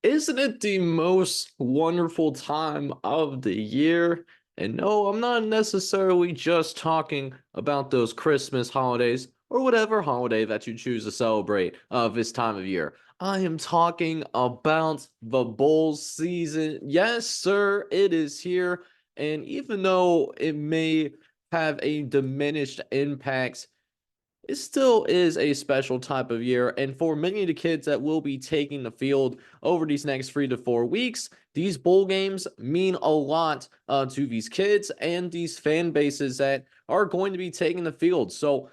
Isn't it the most wonderful time of the year? And no, I'm not necessarily just talking about those Christmas holidays or whatever holiday that you choose to celebrate this time of year. I am talking about the bowl season. Yes, sir, it is here. And even though it may have a diminished impact, it still is a special type of year. And for many of the kids that will be taking the field over these next 3 to 4 weeks, these bowl games mean a lot to these kids and these fan bases that are going to be taking the field. So,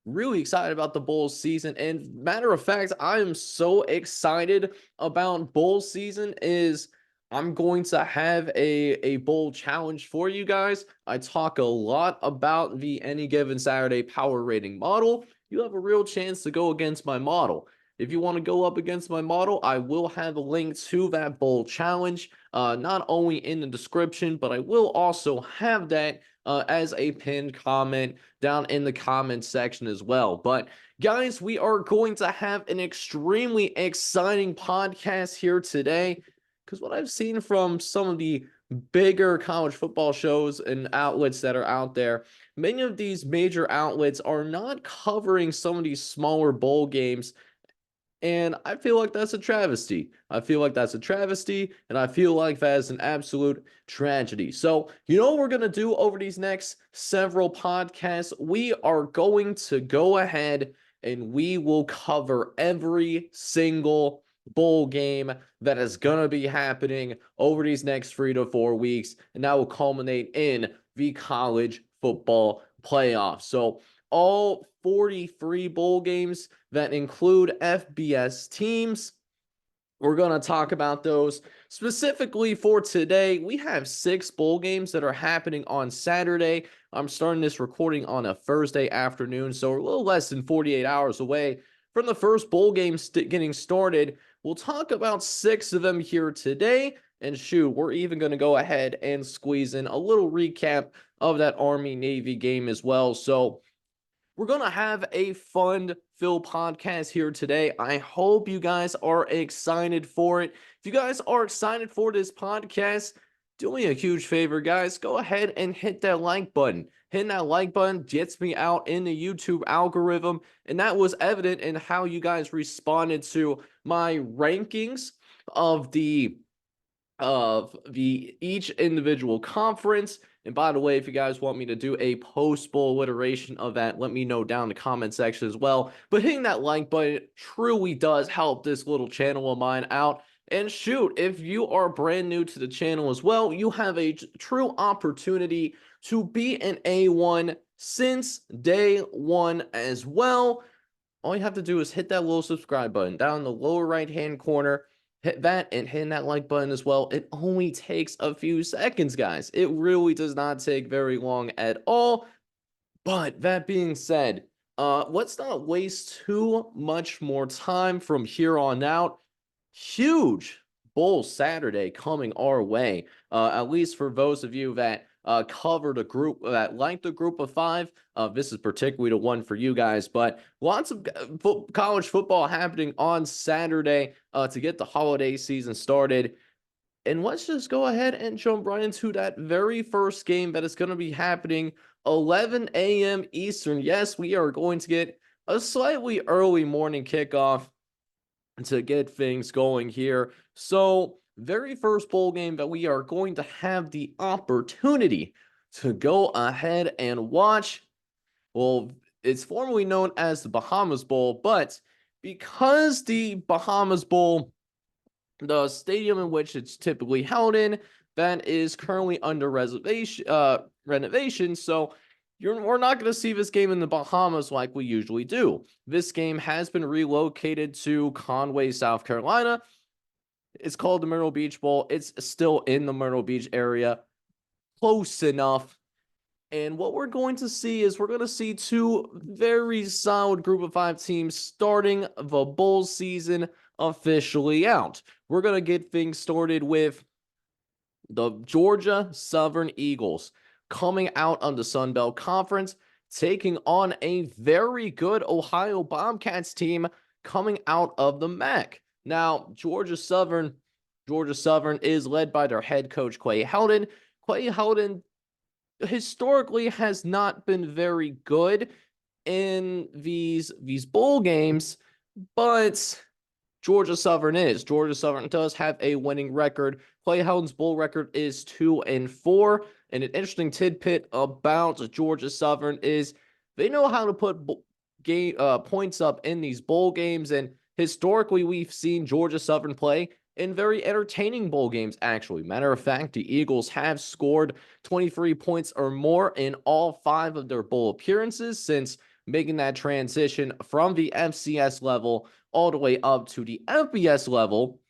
really excited about the bowl season. And matter of fact, I am so excited about bowl season is I'm going to have a bowl challenge for you guys. I talk a lot about the any given Saturday power rating model. You have a real chance to go against my model. If you want to go up against my model, I will have a link to that bowl challenge, not only in the description, but I will also have that as a pinned comment down in the comments section as well. But guys, we are going to have an extremely exciting podcast here today because what I've seen from some of the bigger college football shows and outlets that are out there, many of these major outlets are not covering some of these smaller bowl games, and I feel like that's a travesty. I feel like that's a travesty, and I feel like that is an absolute tragedy. So, you know what we're going to do over these next several podcasts? We are going to go ahead and we will cover every single bowl game that is going to be happening over these next 3 to 4 weeks, and that will culminate in the college football playoffs. So, all 43 bowl games that include FBS teams. We're going to talk about those specifically for today. We have 6 bowl games that are happening on Saturday. I'm starting this recording on a Thursday afternoon, so we're a little less than 48 hours away from the first bowl game getting started. We'll talk about 6 of them here today. And shoot, we're even going to go ahead and squeeze in a little recap of that Army-Navy game as well. So, we're going to have a fun-filled podcast here today. I hope you guys are excited for it. If you guys are excited for this podcast, do me a huge favor, guys. Go ahead and hit that like button. Hitting that like button gets me out in the YouTube algorithm, and that was evident in how you guys responded to my rankings of the each individual conference. And by the way, if you guys want me to do a post-bowl iteration of that, let me know down in the comment section as well. But hitting that like button truly does help this little channel of mine out. And shoot, if you are brand new to the channel as well, you have a true opportunity to be an A1 since day one as well. All you have to do is hit that little subscribe button down in the lower right-hand corner. Hit that and hit that like button as well. It only takes a few seconds, guys. It really does not take very long at all. But that being said, let's not waste too much more time from here on out. Huge bowl Saturday coming our way. At least for those of you that covered a group that liked the group of 5. This is particularly the one for you guys, but lots of college football happening on Saturday to get the holiday season started. And let's just go ahead and jump right into that very first game that is going to be happening 11 a.m. Eastern. Yes, we are going to get a slightly early morning kickoff to get things going here. So, very first bowl game that we are going to have the opportunity to go ahead and watch. Well, it's formerly known as the Bahamas Bowl, but because the Bahamas Bowl, the stadium in which it's typically held in, that is currently under renovation. So we're not going to see this game in the Bahamas like we usually do. This game has been relocated to Conway, South Carolina. It's called the Myrtle Beach Bowl. It's still in the Myrtle Beach area, close enough. And what we're going to see is we're going to see 2 very solid group of 5 teams starting the bowl season officially out. We're going to get things started with the Georgia Southern Eagles coming out on the Sun Belt Conference, taking on a very good Ohio Bobcats team coming out of the MAC. Now, Georgia Southern is led by their head coach, Clay Helton. Clay Helton historically has not been very good in these bowl games, but Georgia Southern does have a winning record. Clay Helton's bowl record is 2-4. And an interesting tidbit about Georgia Southern is they know how to put points up in these bowl games. And historically, we've seen Georgia Southern play in very entertaining bowl games, actually. Matter of fact, the Eagles have scored 23 points or more in all 5 of their bowl appearances since making that transition from the FCS level all the way up to the FBS level.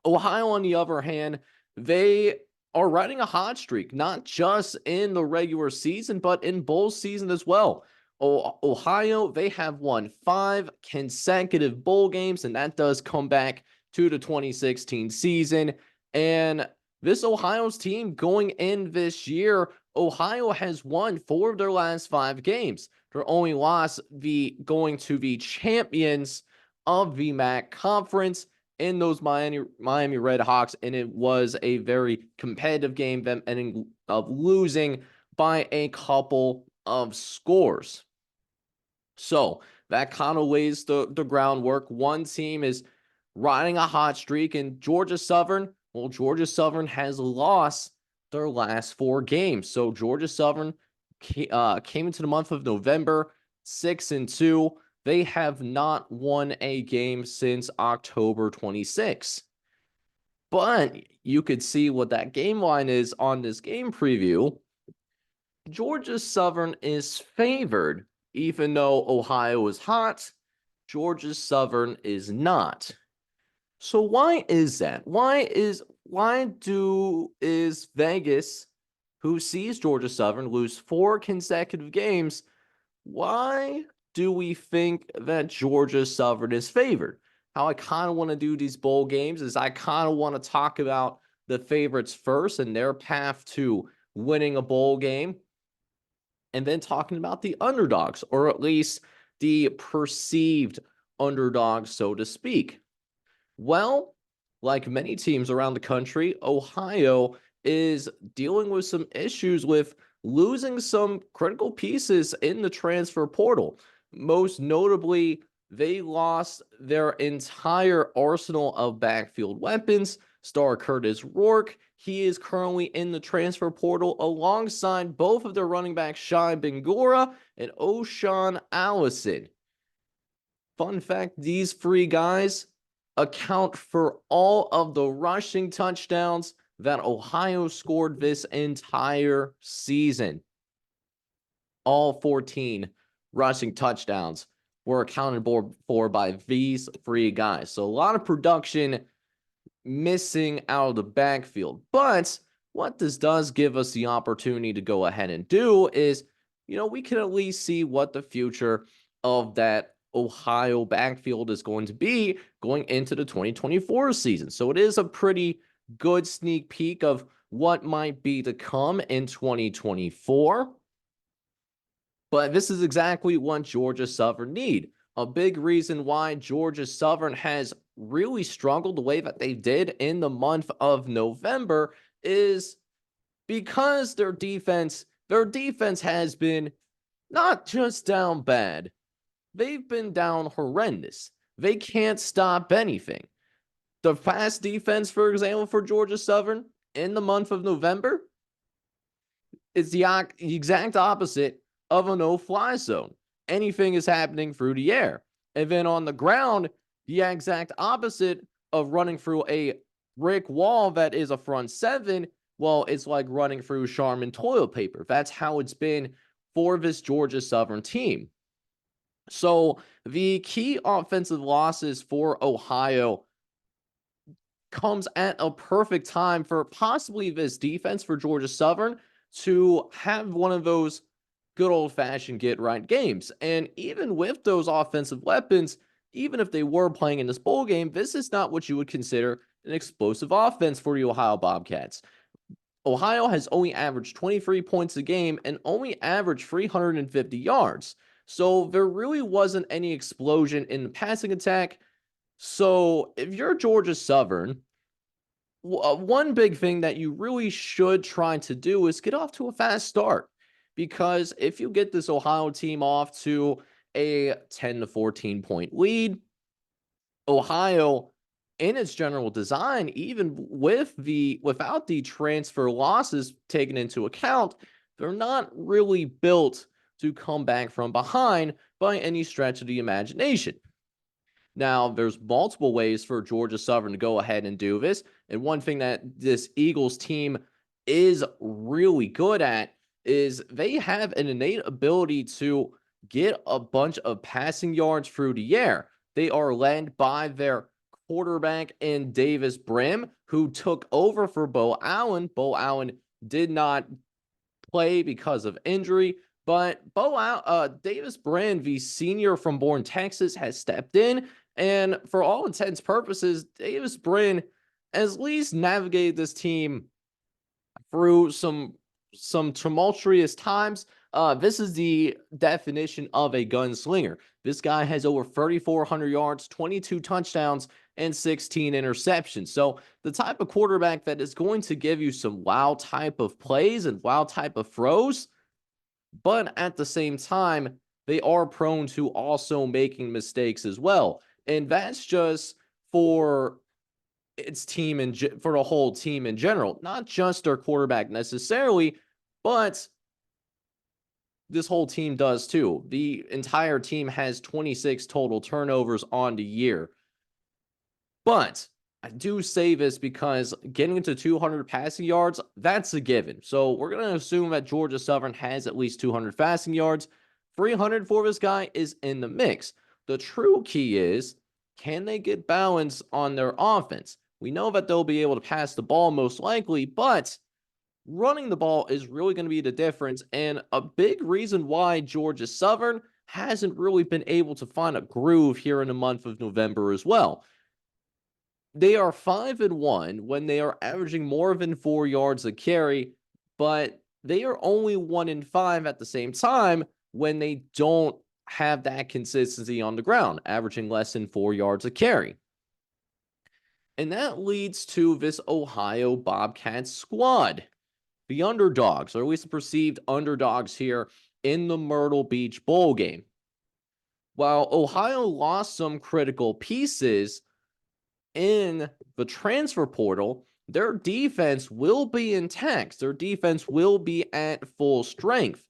Ohio, on the other hand, they are riding a hot streak, not just in the regular season, but in bowl season as well. Ohio, they have won 5 consecutive bowl games, and that does come back to the 2016 season. And this Ohio's team going in this year, Ohio has won 4 of their last 5 games. Their only loss going to the champions of the MAC conference in those Miami Redhawks, and it was a very competitive game, them ending up losing by a couple of scores. So that kind of lays the groundwork. One team is riding a hot streak, and Georgia Southern, well, Georgia Southern has lost their last 4 games. So Georgia Southern came into the month of November 6-2. They have not won a game since October 26. But you could see what that game line is on this game preview. Georgia Southern is favored, even though Ohio is hot. Georgia Southern is not. So why is that? Is Vegas, who sees Georgia Southern lose 4 consecutive games, why do we think that Georgia Southern is favored? How I kind of want to do these bowl games is I kind of want to talk about the favorites first and their path to winning a bowl game, and then talking about the underdogs, or at least the perceived underdogs, so to speak. Well, like many teams around the country, Ohio is dealing with some issues with losing some critical pieces in the transfer portal. Most notably, they lost their entire arsenal of backfield weapons. Star Curtis Rourke, he is currently in the transfer portal alongside both of their running backs, Shai Bangura and O'Shawn Allison. Fun fact, these 3 guys account for all of the rushing touchdowns that Ohio scored this entire season. All 14 rushing touchdowns were accounted for by these 3 guys. So a lot of production missing out of the backfield. But what this does give us the opportunity to go ahead and do is, we can at least see what the future of that Ohio backfield is going to be going into the 2024 season. So it is a pretty good sneak peek of what might be to come in 2024. But this is exactly what Georgia Southern need. A big reason why Georgia Southern has really struggled the way that they did in the month of November is because their defense has been not just down bad, they've been down horrendous. They can't stop anything. The fast defense, for example, for Georgia Southern in the month of November is the exact opposite of a no-fly zone. Anything is happening through the air. And then on the ground, the exact opposite of running through a brick wall that is a front 7, well, it's like running through Charmin toilet paper. That's how it's been for this Georgia Southern team. So the key offensive losses for Ohio comes at a perfect time for possibly this defense for Georgia Southern to have one of those good old-fashioned get-right games. And even with those offensive weapons, even if they were playing in this bowl game, this is not what you would consider an explosive offense for the Ohio Bobcats. Ohio has only averaged 23 points a game and only averaged 350 yards. So there really wasn't any explosion in the passing attack. So if you're Georgia Southern, one big thing that you really should try to do is get off to a fast start. Because if you get this Ohio team off to a 10 to 14 point lead, Ohio in its general design, even without the transfer losses taken into account, they're not really built to come back from behind by any stretch of the imagination. Now, there's multiple ways for Georgia Southern to go ahead and do this. And one thing that this Eagles team is really good at is they have an innate ability to get a bunch of passing yards through the air. They are led by their quarterback in Davis Brim, who took over for Bo Allen. Bo Allen did not play because of injury. But Davis Brand, the senior from Bourne, Texas, has stepped in. And for all intents purposes, Davis Brin has at least navigated this team through some tumultuous times. This is the definition of a gunslinger. This guy has over 3,400 yards, 22 touchdowns, and 16 interceptions. So the type of quarterback that is going to give you some wow type of plays and wow type of throws, but at the same time, they are prone to also making mistakes as well. And that's just for its team and for the whole team in general, not just their quarterback necessarily, but this whole team does too. The entire team has 26 total turnovers on the year. But I do say this because getting into 200 passing yards, that's a given. So we're going to assume that Georgia Southern has at least 200 passing yards. 300 for this guy is in the mix. The true key is, can they get balance on their offense? We know that they'll be able to pass the ball most likely, but running the ball is really going to be the difference. And a big reason why Georgia Southern hasn't really been able to find a groove here in the month of November as well. They are 5-1 when they are averaging more than 4 yards a carry, but they are only 1-5 at the same time when they don't have that consistency on the ground, averaging less than 4 yards a carry. And that leads to this Ohio Bobcats squad, the underdogs, or at least the perceived underdogs here in the Myrtle Beach Bowl game. While Ohio lost some critical pieces in the transfer portal, their defense will be intact. Their defense will be at full strength.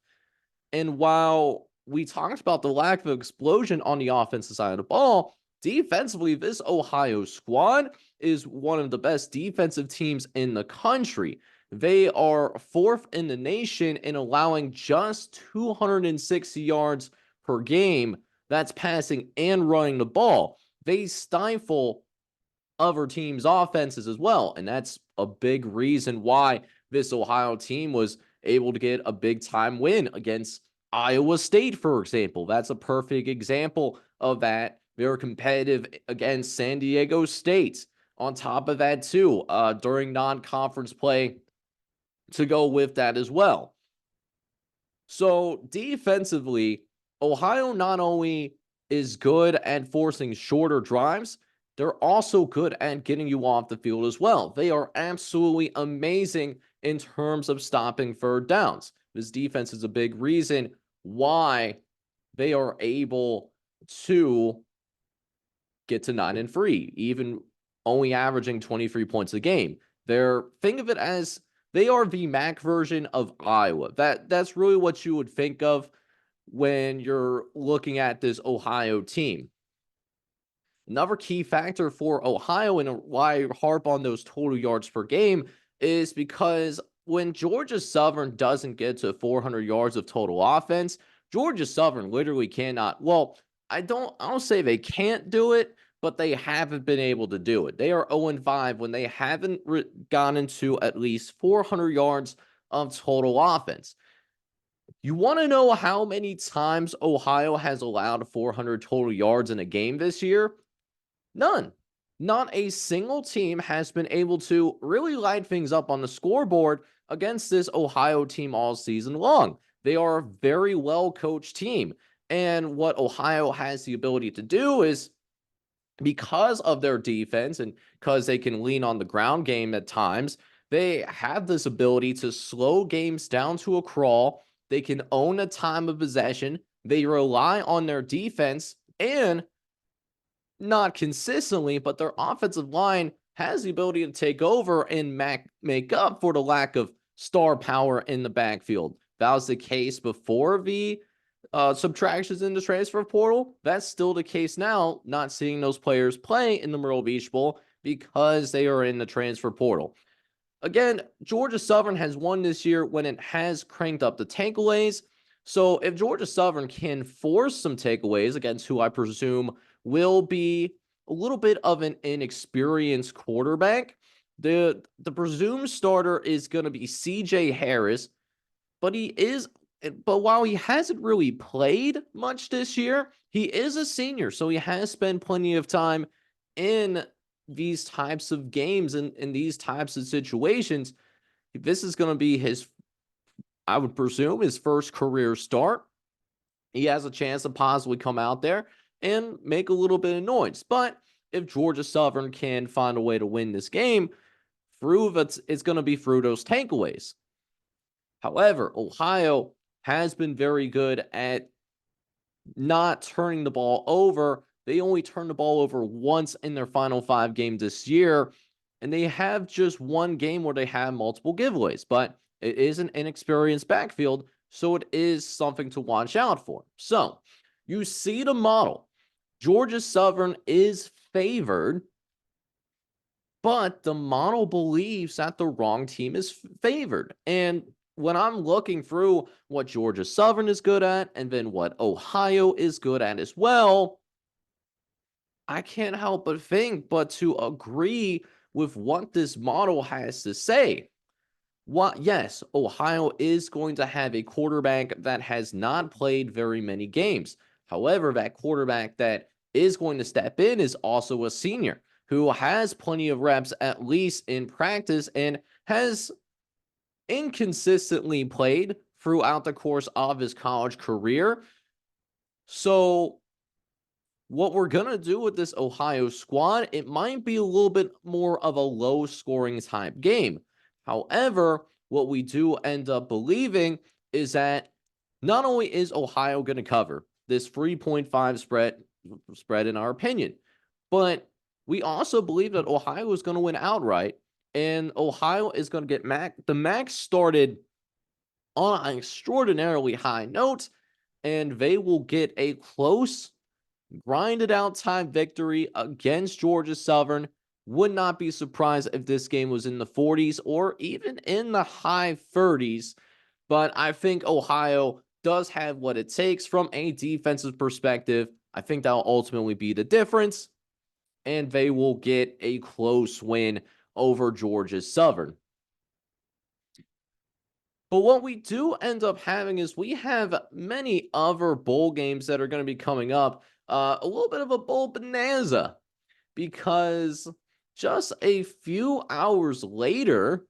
And while we talked about the lack of explosion on the offensive side of the ball, defensively, this Ohio squad is one of the best defensive teams in the country. They are fourth in the nation in allowing just 260 yards per game. That's passing and running the ball. They stifle other teams' offenses as well. And that's a big reason why this Ohio team was able to get a big time win against Iowa State, for example. That's a perfect example of that. They were competitive against San Diego State. On top of that, too, during non-conference play to go with that as well. So defensively, Ohio not only is good at forcing shorter drives, they're also good at getting you off the field as well. They are absolutely amazing in terms of stopping third downs. This defense is a big reason why they are able to get to 9-3, even only averaging 23 points a game. Think of it as they are the MAC version of Iowa. That's really what you would think of when you're looking at this Ohio team. Another key factor for Ohio and why I harp on those total yards per game is because when Georgia Southern doesn't get to 400 yards of total offense, Georgia Southern literally cannot. Well, I don't say they can't do it, but they haven't been able to do it. They are 0-5 when they haven't gotten to at least 400 yards of total offense. You want to know how many times Ohio has allowed 400 total yards in a game this year? None. Not a single team has been able to really light things up on the scoreboard against this Ohio team all season long. They are a very well coached team. And what Ohio has the ability to do is because of their defense and because they can lean on the ground game at times, they have this ability to slow games down to a crawl. They can own a time of possession. They rely on their defense and not consistently, but their offensive line has the ability to take over and make up for the lack of star power in the backfield. That was the case before the subtractions in the transfer portal. That's still the case now, not seeing those players play in the Myrtle Beach Bowl because they are in the transfer portal. Again, Georgia Southern has won this year when it has cranked up the takeaways. So if Georgia Southern can force some takeaways against who I presume will be a little bit of an inexperienced quarterback, the presumed starter is going to be CJ Harris, but while he hasn't really played much this year, he is a senior, so he has spent plenty of time in these types of games and in these types of situations. This is going to be his, I would presume, his first career start. He has a chance to possibly come out there and make a little bit of noise. But if Georgia Southern can find a way to win this game, it's going to be through those takeaways. However, Ohio has been very good at not turning the ball over. They only turned the ball over once in their final 5 games this year, and they have just one game where they have multiple giveaways, but it is an inexperienced backfield, so it is something to watch out for. So you see the model. Georgia Southern is favored, but the model believes that the wrong team is favored. And when I'm looking through what Georgia Southern is good at and then what Ohio is good at as well, I can't help but think but to agree with what this model has to say. Yes, Ohio is going to have a quarterback that has not played very many games. However, that quarterback that is going to step in is also a senior who has plenty of reps, at least in practice, and has inconsistently played throughout the course of his college career. So what we're going to do with this Ohio squad, it might be a little bit more of a low scoring type game. However, what we do end up believing is that not only is Ohio going to cover this 3.5 spread in our opinion, but we also believe that Ohio is going to win outright, and Ohio is going to get the max started on an extraordinarily high note, and they will get a close, grinded out time victory against Georgia Southern. Would not be surprised if this game was in the 40s or even in the high 30s. But I think Ohio does have what it takes from a defensive perspective. I think that'll ultimately be the difference, and they will get a close win over Georgia Southern. But what we do end up having is we have many other bowl games that are going to be coming up. A little bit of a bowl bonanza, because just a few hours later,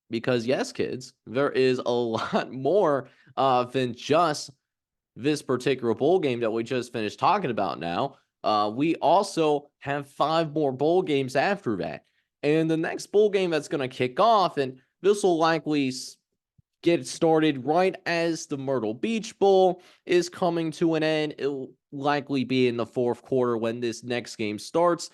because yes, kids, there is a lot more than just this particular bowl game that we just finished talking about now. We also have 5 more bowl games after that. And the next bowl game that's going to kick off, and this will likely get started right as the Myrtle Beach Bowl is coming to an end. It will likely be in the 4th quarter when this next game starts.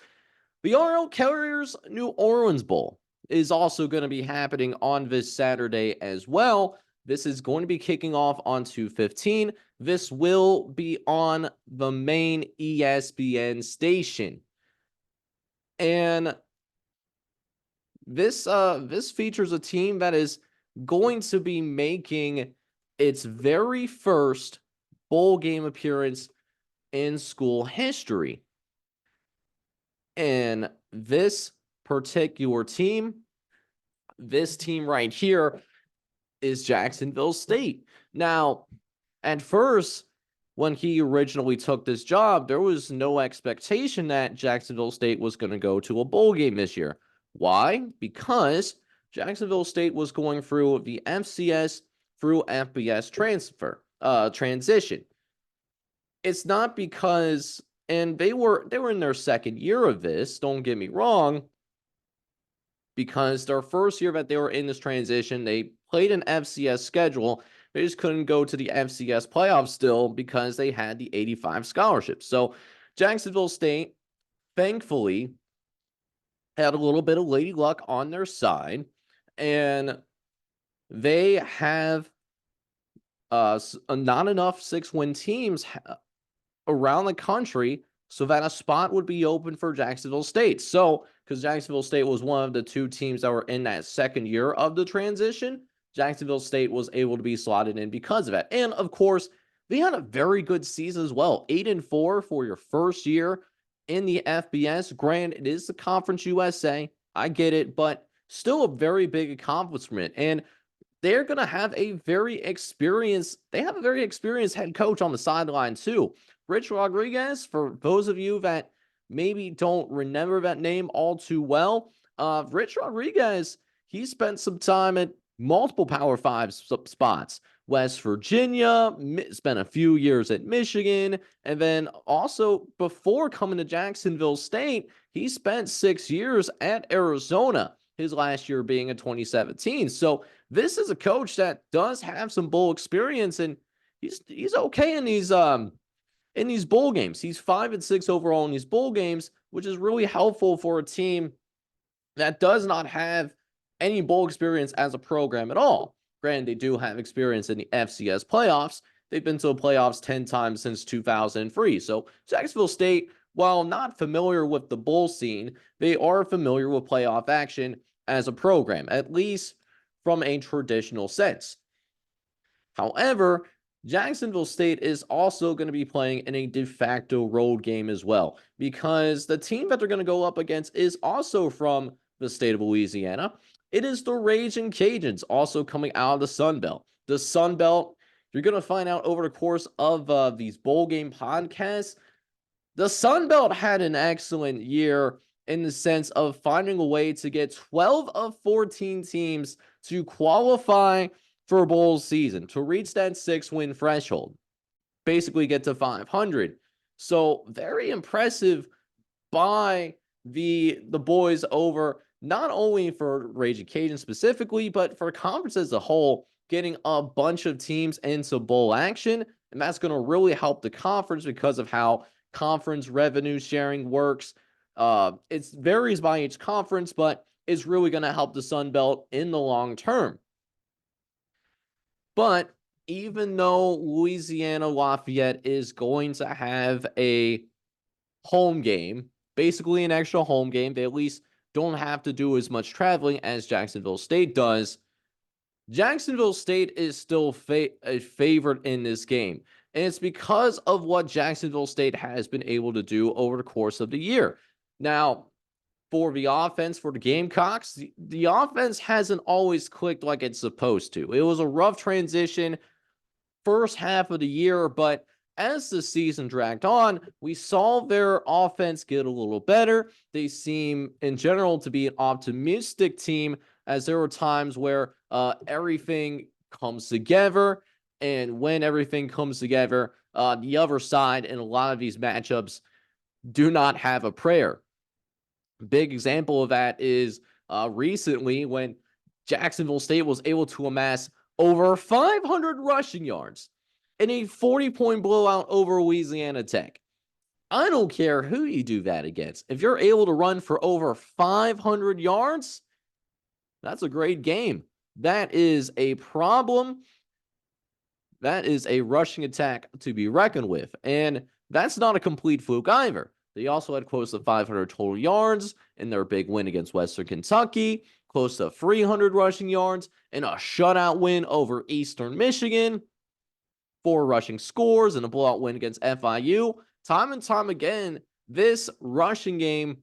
The RL Carriers New Orleans Bowl is also going to be happening on this Saturday as well. This is going to be kicking off on 2:15. This will be on the main ESPN station. And this features a team that is going to be making its very first bowl game appearance in school history. And this particular team, this team right here, is Jacksonville State. Now, at first, when he originally took this job, there was no expectation that Jacksonville State was going to go to a bowl game this year. Why? Because Jacksonville State was going through the FCS through FBS transition. It's not because And they were in their second year of this, don't get me wrong, because their first year that they were in this transition, they played an FCS schedule. They just couldn't go to the FCS playoffs still because they had the 85 scholarships. So Jacksonville State, thankfully, had a little bit of lady luck on their side, and they have not enough 6-win teams around the country so that a spot would be open for Jacksonville State. So, because Jacksonville State was one of the two teams that were in that second year of the transition, Jacksonville State was able to be slotted in because of it. And of course, they had a very good season as well. 8-4 for your first year in the FBS. Granted, it is the Conference USA. I get it, but still a very big accomplishment. And they're going to have a very experienced head coach on the sideline too. Rich Rodriguez, for those of you that maybe don't remember that name all too well, Rich Rodriguez, he spent some time at multiple Power 5 spots. West Virginia, spent a few years at Michigan, and then also before coming to Jacksonville State, he spent 6 years at Arizona, his last year being in 2017. So this is a coach that does have some bowl experience, and he's okay in these bowl games. He's 5-6 overall in these bowl games, which is really helpful for a team that does not have any bowl experience as a program at all. Granted, they do have experience in the FCS playoffs. They've been to the playoffs 10 times since 2003. So Jacksonville State, while not familiar with the bowl scene, they are familiar with playoff action as a program, at least from a traditional sense. However, Jacksonville State is also going to be playing in a de facto road game as well, because the team that they're going to go up against is also from the state of Louisiana. It is the Raging Cajuns, also coming out of the Sun Belt. The Sun Belt, you're going to find out over the course of these bowl game podcasts, the Sun Belt had an excellent year in the sense of finding a way to get 12 of 14 teams to qualify for a bowl season, to reach that 6-win threshold, basically get to 500. So very impressive by the boys over, not only for Raging Cajun specifically, but for conference as a whole, getting a bunch of teams into bowl action. And that's going to really help the conference because of how conference revenue sharing works. It varies by each conference, but it's really going to help the Sun Belt in the long term. But even though Louisiana Lafayette is going to have a home game, basically an extra home game, they at least don't have to do as much traveling as Jacksonville State does. Jacksonville State is still a favorite in this game. And it's because of what Jacksonville State has been able to do over the course of the year. Now, for the offense, for the Gamecocks, the offense hasn't always clicked like it's supposed to. It was a rough transition first half of the year, but as the season dragged on, we saw their offense get a little better. They seem, in general, to be an optimistic team, as there were times where everything comes together. And when everything comes together, the other side in a lot of these matchups do not have a prayer. Big example of that is recently when Jacksonville State was able to amass over 500 rushing yards in a 40-point blowout over Louisiana Tech. I don't care who you do that against. If you're able to run for over 500 yards, that's a great game. That is a problem. That is a rushing attack to be reckoned with. And that's not a complete fluke either. They also had close to 500 total yards in their big win against Western Kentucky, close to 300 rushing yards in a shutout win over Eastern Michigan, 4 rushing scores in a blowout win against FIU. Time and time again, this rushing game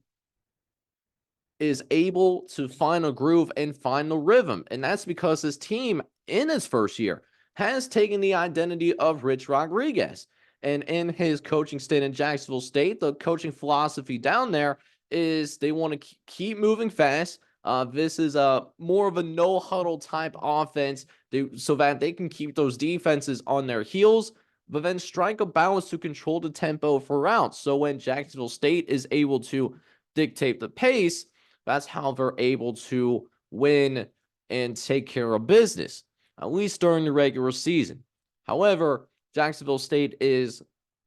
is able to find a groove and find the rhythm. And that's because this team in its first year has taken the identity of Rich Rodriguez. And in his coaching stint in Jacksonville State, the coaching philosophy down there is they want to keep moving fast. This is more of a no-huddle type offense so that they can keep those defenses on their heels but then strike a balance to control the tempo throughout. So when Jacksonville State is able to dictate the pace, that's how they're able to win and take care of business, at least during the regular season. However, Jacksonville State is,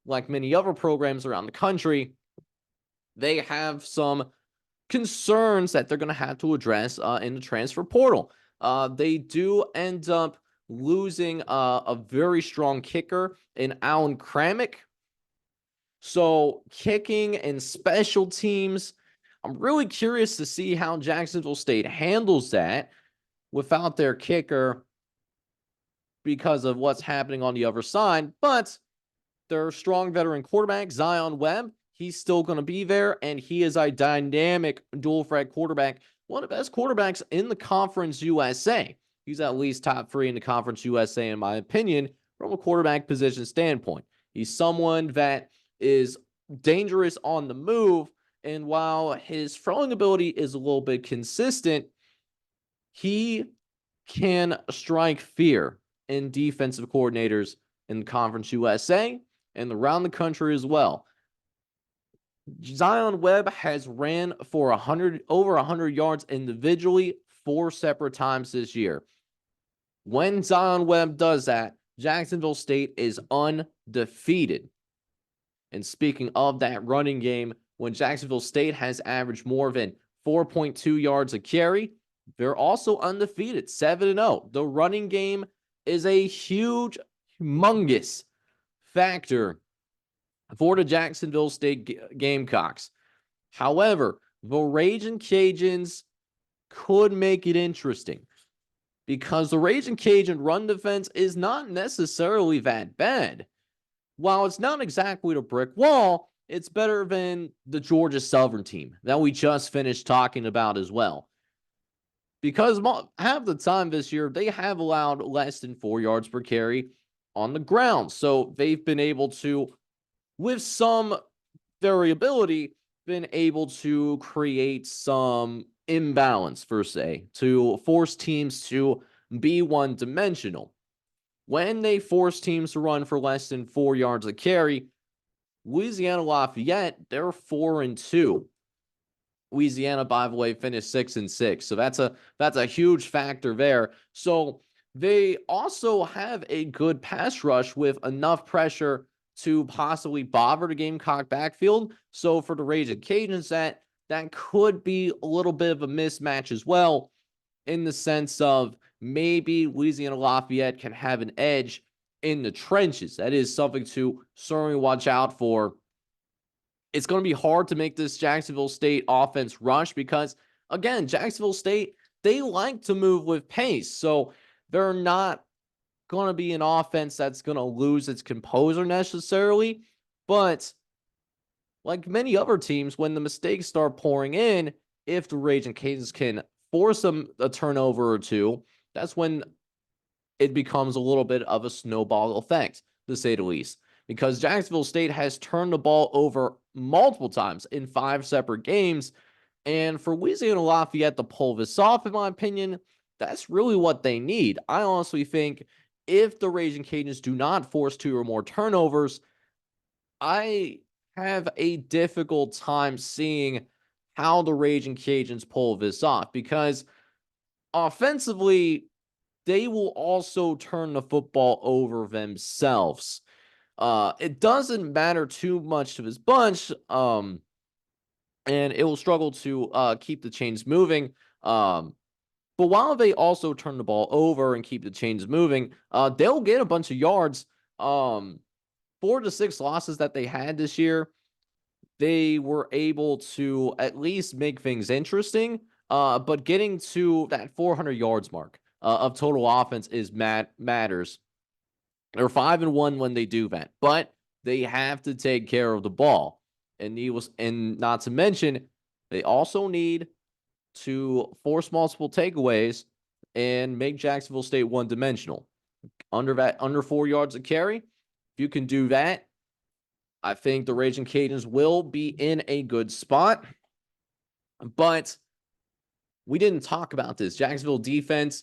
like many other programs around the country, they have some concerns that they're going to have to address in the transfer portal. They do end up losing a very strong kicker in Alan Kramick. So kicking and special teams, I'm really curious to see how Jacksonville State handles that without their kicker because of what's happening on the other side. But their strong veteran quarterback, Zion Webb, he's still going to be there, and he is a dynamic dual threat quarterback, one of the best quarterbacks in the Conference USA. He's at least top 3 in the Conference USA, in my opinion, from a quarterback position standpoint. He's someone that is dangerous on the move, and while his throwing ability is a little bit consistent, he can strike fear in defensive coordinators in Conference USA and around the country as well. Zion Webb has ran for over 100 yards individually 4 separate times this year. When Zion Webb does that, Jacksonville State is undefeated. And speaking of that running game, when Jacksonville State has averaged more than 4.2 yards a carry, they're also undefeated, 7-0. The running game is a huge, humongous factor for the Jacksonville State Gamecocks. However, the Ragin' Cajuns could make it interesting because the Ragin' Cajun run defense is not necessarily that bad. While it's not exactly a brick wall, it's better than the Georgia Southern team that we just finished talking about as well. Because half the time this year, they have allowed less than 4 yards per carry on the ground. So they've been able to, with some variability, been able to create some imbalance, per se, to force teams to be one-dimensional. When they force teams to run for less than 4 yards a carry, Louisiana Lafayette, they're 4-2. Louisiana, by the way, finished 6-6. So that's a huge factor there. So they also have a good pass rush with enough pressure to possibly bother the Gamecock backfield. So for the Ragin' Cajuns, that could be a little bit of a mismatch as well, in the sense of maybe Louisiana Lafayette can have an edge in the trenches. That is something to certainly watch out for. It's going to be hard to make this Jacksonville State offense rush because, again, Jacksonville State, they like to move with pace. So they're not going to be an offense that's going to lose its composure necessarily. But like many other teams, when the mistakes start pouring in, if the Ragin' Cajuns can force a turnover or two, that's when it becomes a little bit of a snowball effect, to say the least. Because Jacksonville State has turned the ball over multiple times in 5 separate games. And for Louisiana Lafayette to pull this off, in my opinion, that's really what they need. I honestly think if the Ragin' Cajuns do not force 2 or more turnovers, I have a difficult time seeing how the Ragin' Cajuns pull this off, because offensively, they will also turn the football over themselves. It doesn't matter too much to this bunch, and it will struggle to keep the chains moving. But while they also turn the ball over and keep the chains moving, they'll get a bunch of yards. 4 to 6 losses that they had this year, they were able to at least make things interesting. But getting to that 400 yards mark of total offense is matters. They're 5-1 when they do that, but they have to take care of the ball. And not to mention, they also need to force multiple takeaways and make Jacksonville State one-dimensional. Under 4 yards a carry, if you can do that, I think the Ragin' Cajuns will be in a good spot. But we didn't talk about this. Jacksonville defense,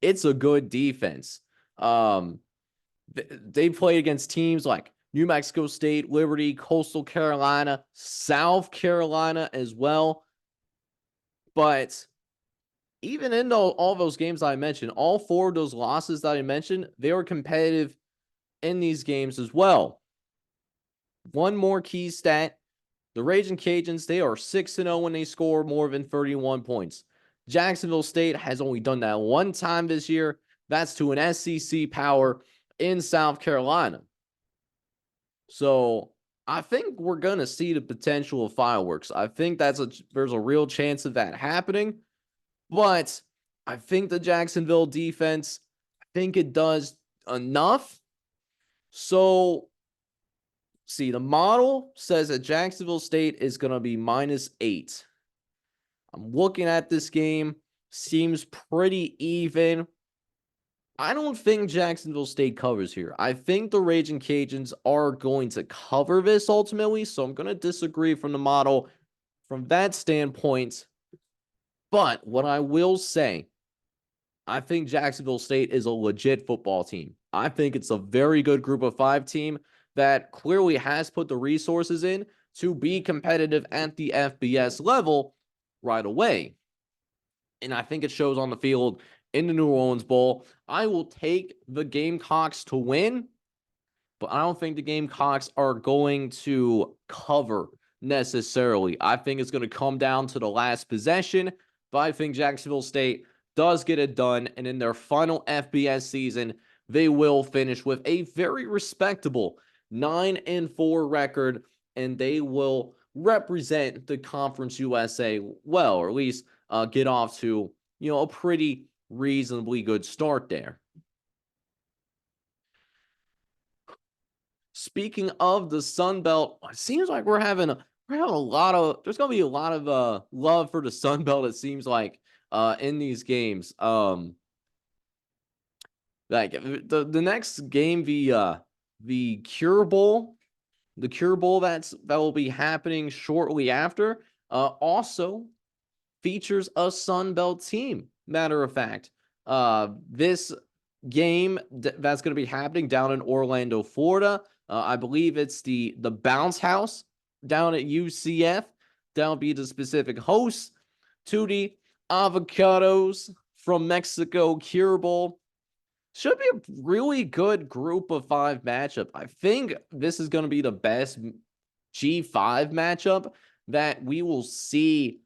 it's a good defense. They played against teams like New Mexico State, Liberty, Coastal Carolina, South Carolina as well. But even in all those games I mentioned, all four of those losses that I mentioned, they were competitive in these games as well. One more key stat: the Raging Cajuns, they are 6-0 when they score more than 31 points. Jacksonville State has only done that one time this year. That's to an SEC power in South Carolina. So I think we're going to see the potential of fireworks. I think there's a real chance of that happening. But I think the Jacksonville defense, I think it does enough. So, see, the model says that Jacksonville State is going to be -8. I'm looking at this game, seems pretty even. I don't think Jacksonville State covers here. I think the Raging Cajuns are going to cover this ultimately, so I'm going to disagree from the model from that standpoint. But what I will say, I think Jacksonville State is a legit football team. I think it's a very good group of five team that clearly has put the resources in to be competitive at the FBS level right away. And I think it shows on the field in the New Orleans Bowl. I will take the Gamecocks to win, but I don't think the Gamecocks are going to cover necessarily. I think it's going to come down to the last possession, but I think Jacksonville State does get it done, and in their final FBS season, they will finish with a very respectable 9-4 record, and they will represent the Conference USA well, or at least get off to a pretty reasonably good start there. Speaking of the Sun Belt, it seems like we're having a lot of there's gonna be a lot of love for the Sun Belt, it seems like, in these games. Like the next game, the Cure Bowl, that will be happening shortly after, also features a Sun Belt team. Matter of fact, this game that's going to be happening down in Orlando, Florida. I believe it's the Bounce House down at UCF. That'll be the specific host to the Avocados from Mexico Cure Bowl. Should be a really good group of five matchup. I think this is going to be the best G5 matchup that we will see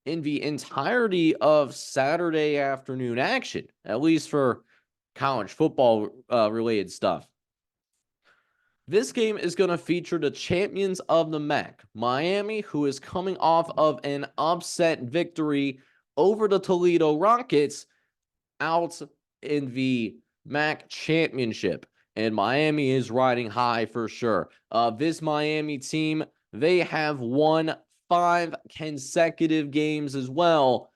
in the entirety of Saturday afternoon action, at least for college football related stuff. This game is going to feature the champions of the MAC, Miami, who is coming off of an upset victory over the Toledo Rockets out in the MAC championship. And Miami is riding high for sure. This Miami team, they have won 5 consecutive games as well.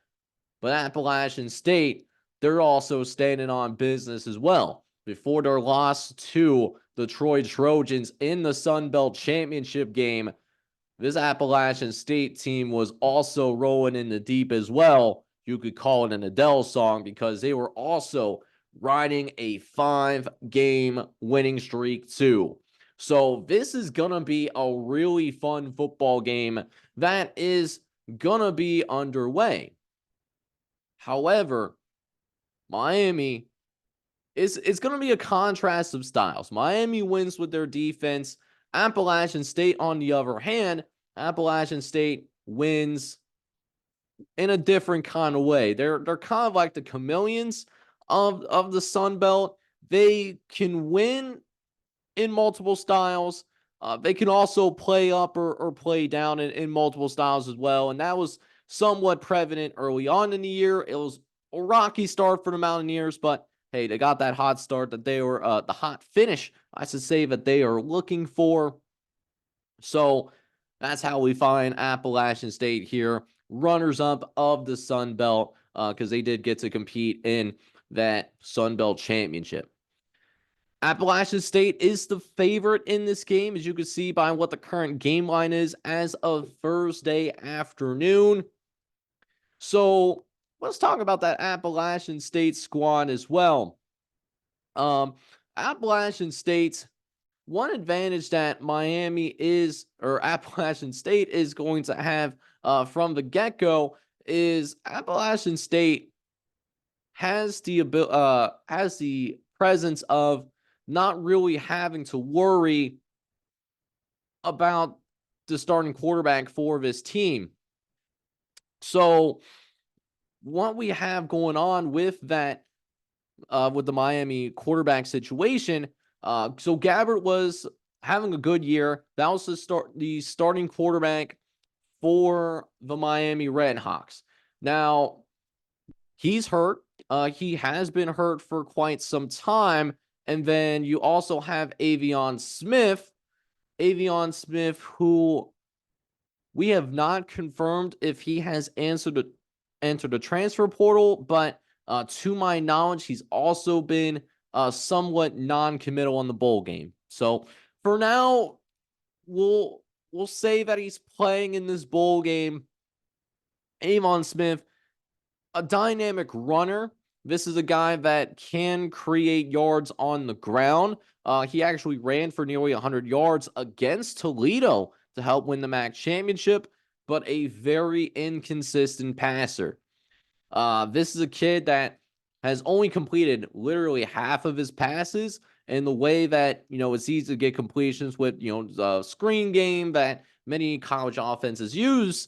But Appalachian State, they're also standing on business as well. Before their loss to the Troy Trojans in the Sun Belt Championship game, this Appalachian State team was also rolling in the deep as well. You could call it an Adele song because they were also riding a 5-game winning streak too. So this is going to be a really fun football game that is going to be underway. However, Miami it's going to be a contrast of styles. Miami wins with their defense. Appalachian State, on the other hand, Appalachian State wins in a different kind of way. They're kind of like the chameleons of the Sun Belt. They can win in multiple styles. They can also play up or play down in multiple styles as well. And that was somewhat prevalent early on in the year. It was a rocky start for the Mountaineers, but hey, they got that hot start that they were, the hot finish, I should say, that they are looking for. So that's how we find Appalachian State here, runners up of the Sun Belt, because they did get to compete in that Sun Belt championship. Appalachian State is the favorite in this game, as you can see by what the current game line is as of Thursday afternoon. So let's talk about that Appalachian State squad as well. Appalachian State, one advantage that Appalachian State is going to have from the get-go is Appalachian State has the presence of not really having to worry about the starting quarterback for this team. So what we have going on with that, with the Miami quarterback situation, so Gabbert was having a good year. That was the starting quarterback for the Miami Redhawks. Now, he's hurt. He has been hurt for quite some time. And then you also have Avion Smith. Who we have not confirmed if he has entered the transfer portal, but to my knowledge, he's also been somewhat non-committal on the bowl game. So for now, we'll say that he's playing in this bowl game. Avon Smith, a dynamic runner. This is a guy that can create yards on the ground. He actually ran for nearly 100 yards against Toledo to help win the MAC championship, but a very inconsistent passer. This is a kid that has only completed literally half of his passes, and the way that, it's easy to get completions with, the screen game that many college offenses use,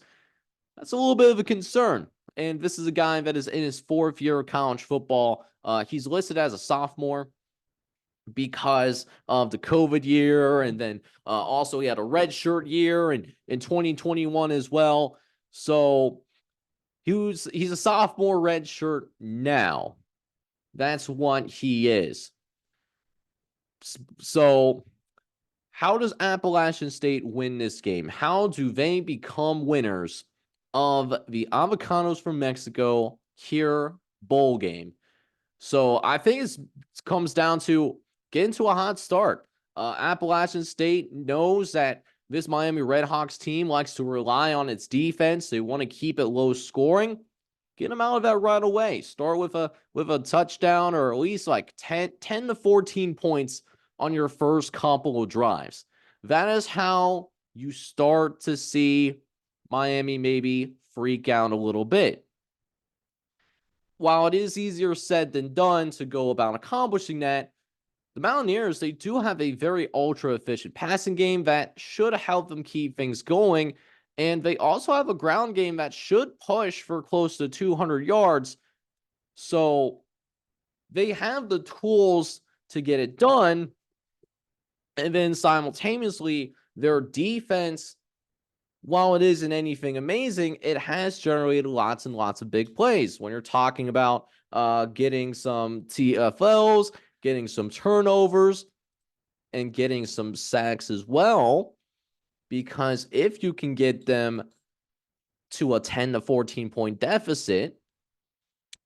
that's a little bit of a concern. And this is a guy that is in his fourth year of college football. He's listed as a sophomore because of the COVID year. And then also he had a redshirt year in 2021 as well. So he's a sophomore redshirt now. That's what he is. So how does Appalachian State win this game? How do they become winners of the Avocados from Mexico here bowl game? So I think it comes down to getting to a hot start. Appalachian State knows that this Miami Redhawks team likes to rely on its defense. They want to keep it low scoring. Get them out of that right away. Start with a touchdown, or at least like 10 to 14 points on your first couple of drives. That is how you start to see Miami maybe freak out a little bit. While it is easier said than done to go about accomplishing that, the Mountaineers, they do have a very ultra-efficient passing game that should help them keep things going, and they also have a ground game that should push for close to 200 yards. So they have the tools to get it done, and then simultaneously, their defense, while it isn't anything amazing, it has generated lots and lots of big plays. When you're talking about getting some TFLs, getting some turnovers, and getting some sacks as well, because if you can get them to a 10 to 14 point deficit,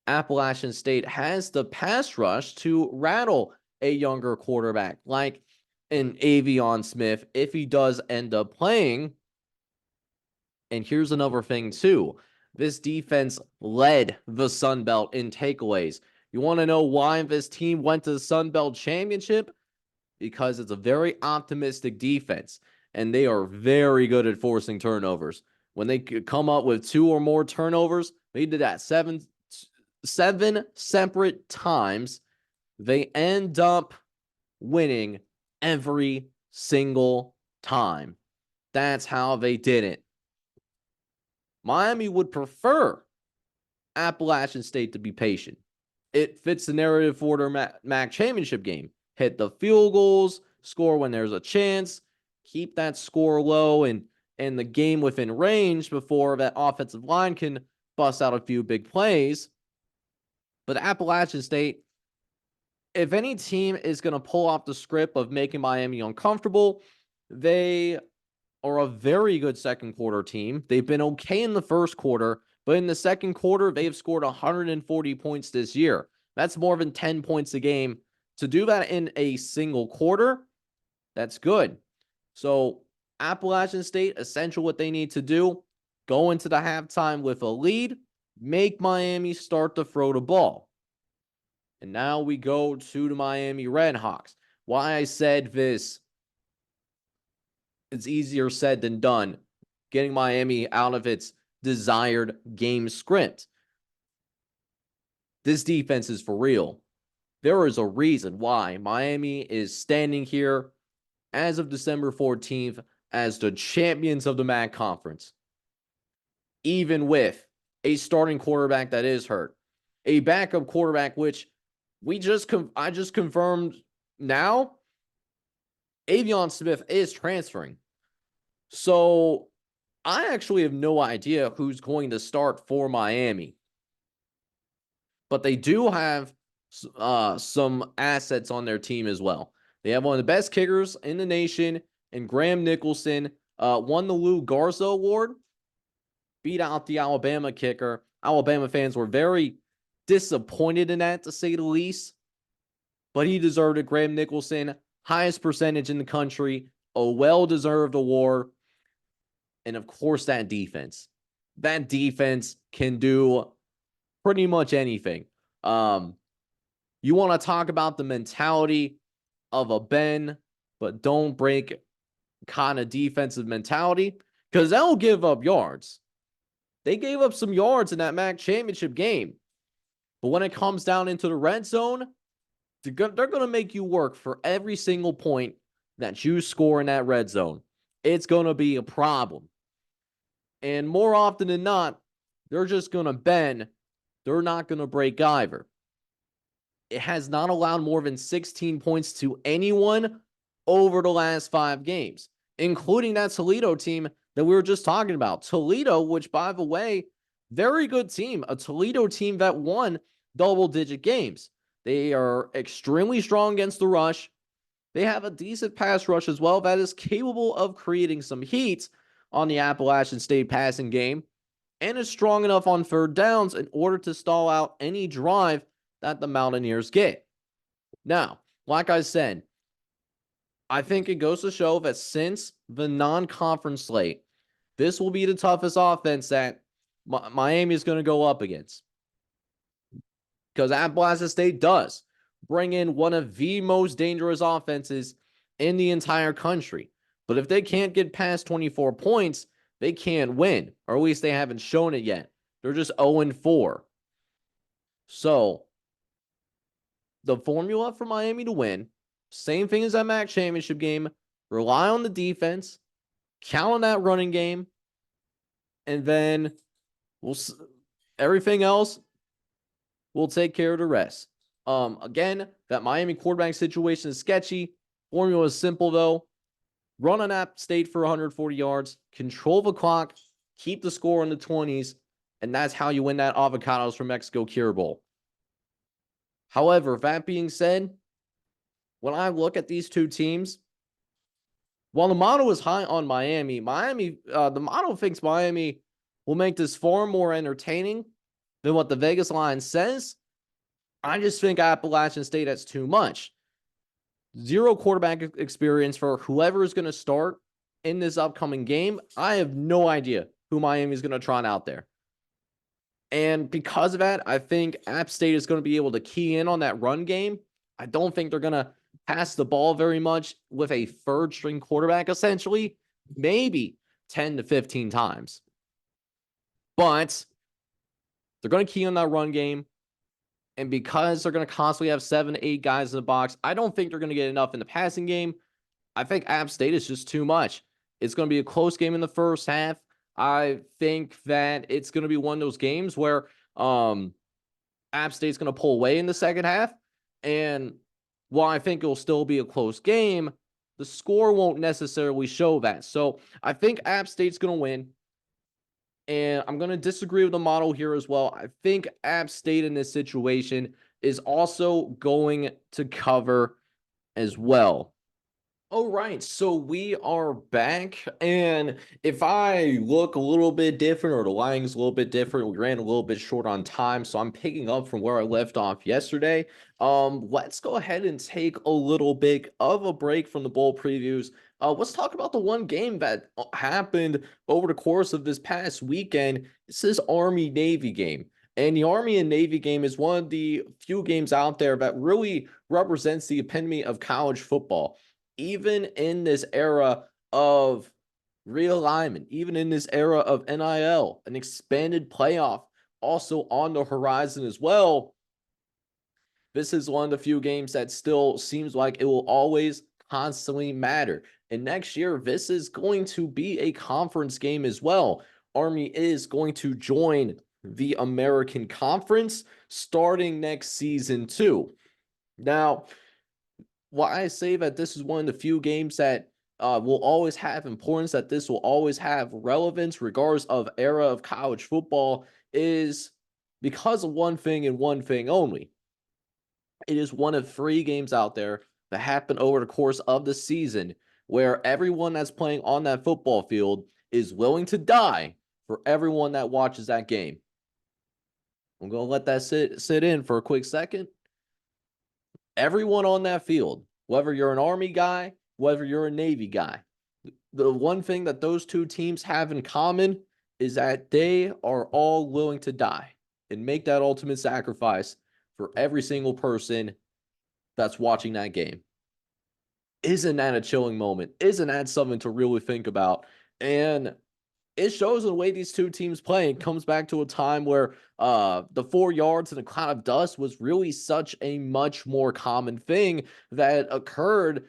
Appalachian State has the pass rush to rattle a younger quarterback like an Avion Smith if he does end up playing. And here's another thing too. This defense led the Sun Belt in takeaways. You want to know why this team went to the Sun Belt Championship? Because it's a very optimistic defense, and they are very good at forcing turnovers. When they come up with 2 or more turnovers, they did that seven separate times. They end up winning every single time. That's how they did it. Miami would prefer Appalachian State to be patient. It fits the narrative for their MAC championship game. Hit the field goals, score when there's a chance, keep that score low and the game within range before that offensive line can bust out a few big plays. But Appalachian State, if any team is going to pull off the script of making Miami uncomfortable, they are a very good second quarter team. They've been okay in the first quarter, but in the second quarter, they've scored 140 points this year. That's more than 10 points a game. To do that in a single quarter, that's good. So Appalachian State, essential what they need to do, go into the halftime with a lead, make Miami start to throw the ball. And now we go to the Miami Redhawks. Why I said this, it's easier said than done, getting Miami out of its desired game script. This defense is for real. There is a reason why Miami is standing here as of December 14th as the champions of the MAC conference, even with a starting quarterback that is hurt, a backup quarterback, which I just confirmed now, Avion Smith is transferring. So I actually have no idea who's going to start for Miami, but they do have some assets on their team as well. They have one of the best kickers in the nation, and Graham Nicholson won the Lou Garza Award, beat out the Alabama kicker. Alabama fans were very disappointed in that, to say the least, but he deserved it. Graham Nicholson, highest percentage in the country, a well-deserved award, and of course that defense. That defense can do pretty much anything. You want to talk about the mentality of a Ben, but don't break kind of defensive mentality, because they'll give up yards. They gave up some yards in that MAC championship game. But when it comes down into the red zone, they're going to make you work for every single point that you score in that red zone. It's going to be a problem. And more often than not, they're just going to bend. They're not going to break either. It has not allowed more than 16 points to anyone over the last 5 games, including that Toledo team that we were just talking about. Toledo, which, by the way, very good team. A Toledo team that won double-digit games. They are extremely strong against the rush. They have a decent pass rush as well that is capable of creating some heat on the Appalachian State passing game, and is strong enough on third downs in order to stall out any drive that the Mountaineers get. Now, like I said, I think it goes to show that since the non-conference slate, this will be the toughest offense that Miami is going to go up against. Because Appalachian State does bring in one of the most dangerous offenses in the entire country. But if they can't get past 24 points, they can't win. Or at least they haven't shown it yet. They're just 0-4. So, the formula for Miami to win, same thing as that MAC championship game. Rely on the defense, count on that running game, and then everything else will take care of the rest. Again, that Miami quarterback situation is sketchy. Formula is simple, though. Run on App State for 140 yards, control the clock, keep the score in the 20s, and that's how you win that Avocados from Mexico Cure Bowl. However, that being said, when I look at these two teams, while the model is high on Miami, the model thinks Miami will make this far more entertaining than what the Vegas line says. I just think Appalachian State has too much. Zero quarterback experience for whoever is going to start in this upcoming game. I have no idea who Miami is going to trot out there. And because of that, I think App State is going to be able to key in on that run game. I don't think they're going to pass the ball very much with a third-string quarterback, essentially. Maybe 10 to 15 times. But they're going to key on that run game. And because they're going to constantly have 7 to 8 guys in the box, I don't think they're going to get enough in the passing game. I think App State is just too much. It's going to be a close game in the first half. I think that it's going to be one of those games where App State's going to pull away in the second half. And while I think it'll still be a close game, the score won't necessarily show that. So I think App State's going to win. And I'm going to disagree with the model here as well. I think App State in this situation is also going to cover as well. All right, so we are back, and if I look a little bit different or the line's a little bit different, we ran a little bit short on time, so I'm picking up from where I left off yesterday. Let's go ahead and take a little bit of a break from the bowl previews. Let's talk about the one game that happened over the course of this past weekend. It's this Army-Navy game. And the Army and Navy game is one of the few games out there that really represents the epitome of college football. Even in this era of realignment, even in this era of NIL, an expanded playoff also on the horizon as well. This is one of the few games that still seems like it will always constantly matter. And next year, this is going to be a conference game as well. Army is going to join the American Conference starting next season, too. Now, why I say that this is one of the few games that will always have importance, that this will always have relevance, regardless of era of college football, is because of one thing and one thing only. It is one of 3 games out there that happen over the course of the season where everyone that's playing on that football field is willing to die for everyone that watches that game. I'm going to let that sit in for a quick second. Everyone on that field, whether you're an Army guy, whether you're a Navy guy, the one thing that those two teams have in common is that they are all willing to die and make that ultimate sacrifice for every single person that's watching that game. Isn't that a chilling moment? Isn't that something to really think about? And it shows in the way these two teams play. It comes back to a time where the 4 yards and a cloud of dust was really such a much more common thing that occurred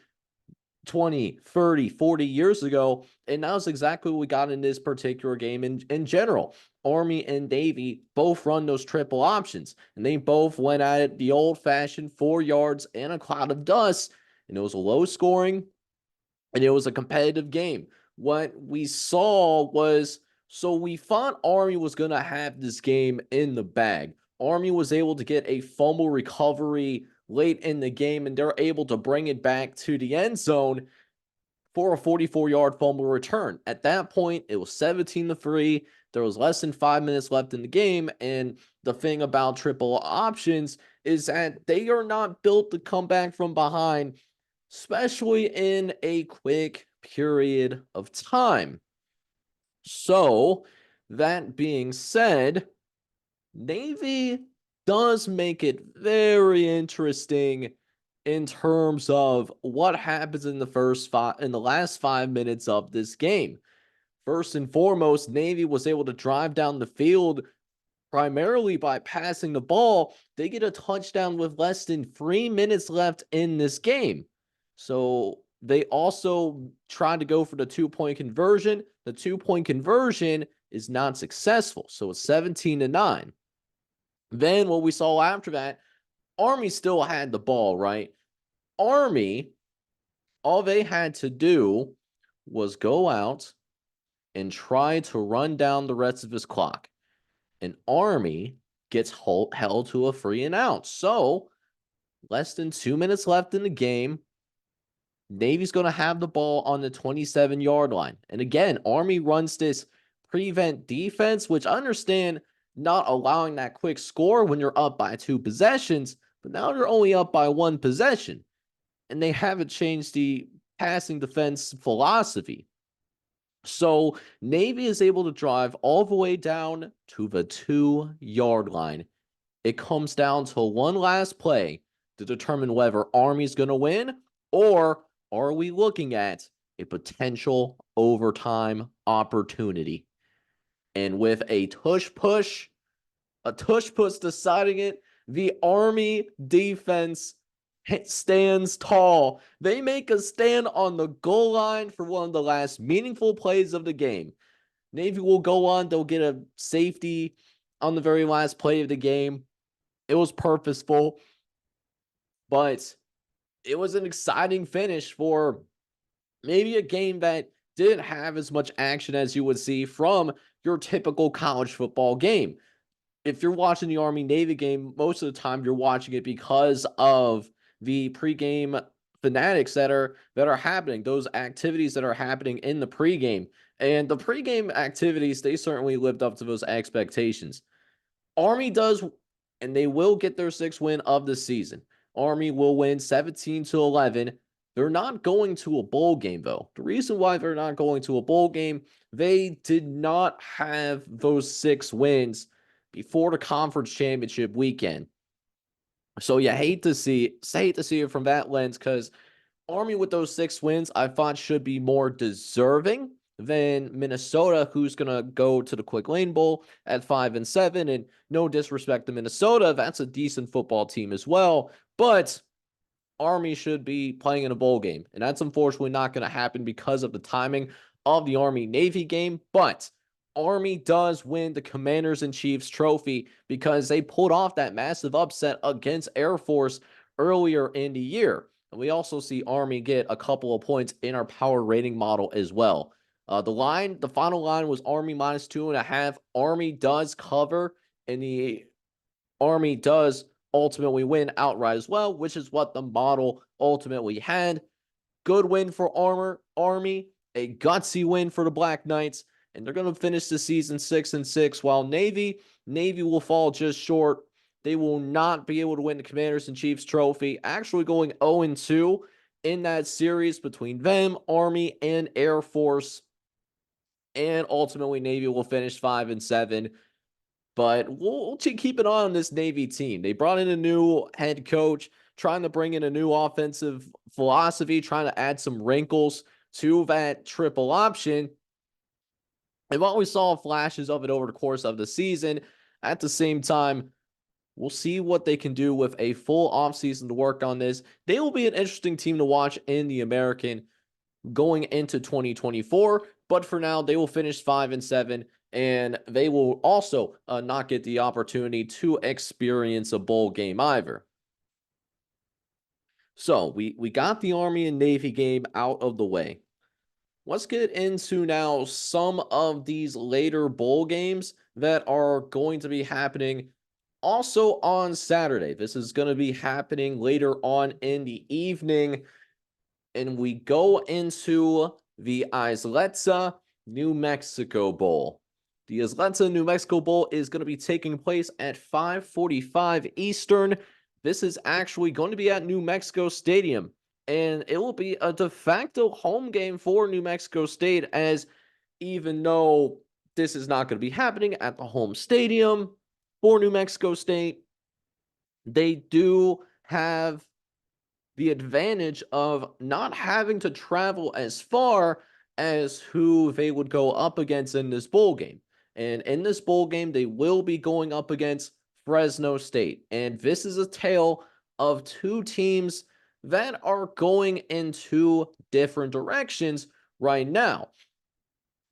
20, 30, 40 years ago. And that was exactly what we got in this particular game in general. Army and Navy both run those triple options, and they both went at it the old-fashioned 4 yards and a cloud of dust, and it was a low scoring, and it was a competitive game. What we saw was, so we thought Army was going to have this game in the bag. Army was able to get a fumble recovery late in the game, and they're able to bring it back to the end zone for a 44-yard fumble return. At that point, it was 17-3. There was less than 5 minutes left in the game, and the thing about triple options is that they are not built to come back from behind, especially in a quick period of time. So, that being said, Navy does make it very interesting in terms of what happens in the last 5 minutes of this game. First and foremost, Navy was able to drive down the field primarily by passing the ball. They get a touchdown with less than 3 minutes left in this game. So they also tried to go for the 2-point conversion. The 2-point conversion is not successful. So it's 17-9. Then what we saw after that, Army still had the ball, right? Army, all they had to do was go out and try to run down the rest of his clock. And Army gets held to a 3 and out. So, less than 2 minutes left in the game. Navy's going to have the ball on the 27-yard line. And again, Army runs this prevent defense, which I understand not allowing that quick score when you're up by 2 possessions, but now they're only up by 1 possession. And they haven't changed the passing defense philosophy. So Navy is able to drive all the way down to the 2-yard line. It comes down to one last play to determine whether Army's going to win, or are we looking at a potential overtime opportunity. And with a tush push deciding it, the Army defense stands tall. They make a stand on the goal line for one of the last meaningful plays of the game. Navy will go on. They'll get a safety on the very last play of the game. It was purposeful, but it was an exciting finish for maybe a game that didn't have as much action as you would see from your typical college football game. If you're watching the Army-Navy game, most of the time you're watching it because of the pregame fanatics that are happening, those activities that are happening in the pregame. And the pregame activities, they certainly lived up to those expectations. Army does, and they will get their 6th win of the season. Army will win 17-11. They're not going to a bowl game, though. The reason why they're not going to a bowl game, they did not have those 6 wins before the conference championship weekend. So you hate to see it from that lens because Army with those 6 wins, I thought should be more deserving than Minnesota, who's gonna go to the Quick Lane Bowl at 5-7. And no disrespect to Minnesota, that's a decent football team as well. But Army should be playing in a bowl game. And that's unfortunately not going to happen because of the timing of the Army-Navy game. But Army does win the Commanders in Chiefs trophy because they pulled off that massive upset against Air Force earlier in the year. And we also see Army get a couple of points in our power rating model as well. The final line was Army -2.5. Army does cover, and the Army does ultimately win outright as well, which is what the model ultimately had. Good win for Army, a gutsy win for the Black Knights, and they're going to finish the season 6-6. While Navy will fall just short. They will not be able to win the Commanders and Chiefs trophy, actually going 0-2 in that series between them, Army, and Air Force. And ultimately, Navy will finish 5-7. But we'll keep an eye on this Navy team. They brought in a new head coach, trying to bring in a new offensive philosophy, trying to add some wrinkles to that triple option. And while we saw flashes of it over the course of the season, at the same time, we'll see what they can do with a full offseason to work on this. They will be an interesting team to watch in the American going into 2024. But for now, they will finish 5-7, and they will also not get the opportunity to experience a bowl game either. So we got the Army and Navy game out of the way. Let's get into now some of these later bowl games that are going to be happening also on Saturday. This is going to be happening later on in the evening. And we go into the Isleta, New Mexico Bowl. The Isleta, New Mexico Bowl is going to be taking place at 5:45 Eastern. This is actually going to be at New Mexico Stadium, and it will be a de facto home game for New Mexico State, as even though this is not going to be happening at the home stadium for New Mexico State, they do have the advantage of not having to travel as far as who they would go up against in this bowl game. And in this bowl game, they will be going up against Fresno State. And this is a tale of two teams that are going in two different directions right now.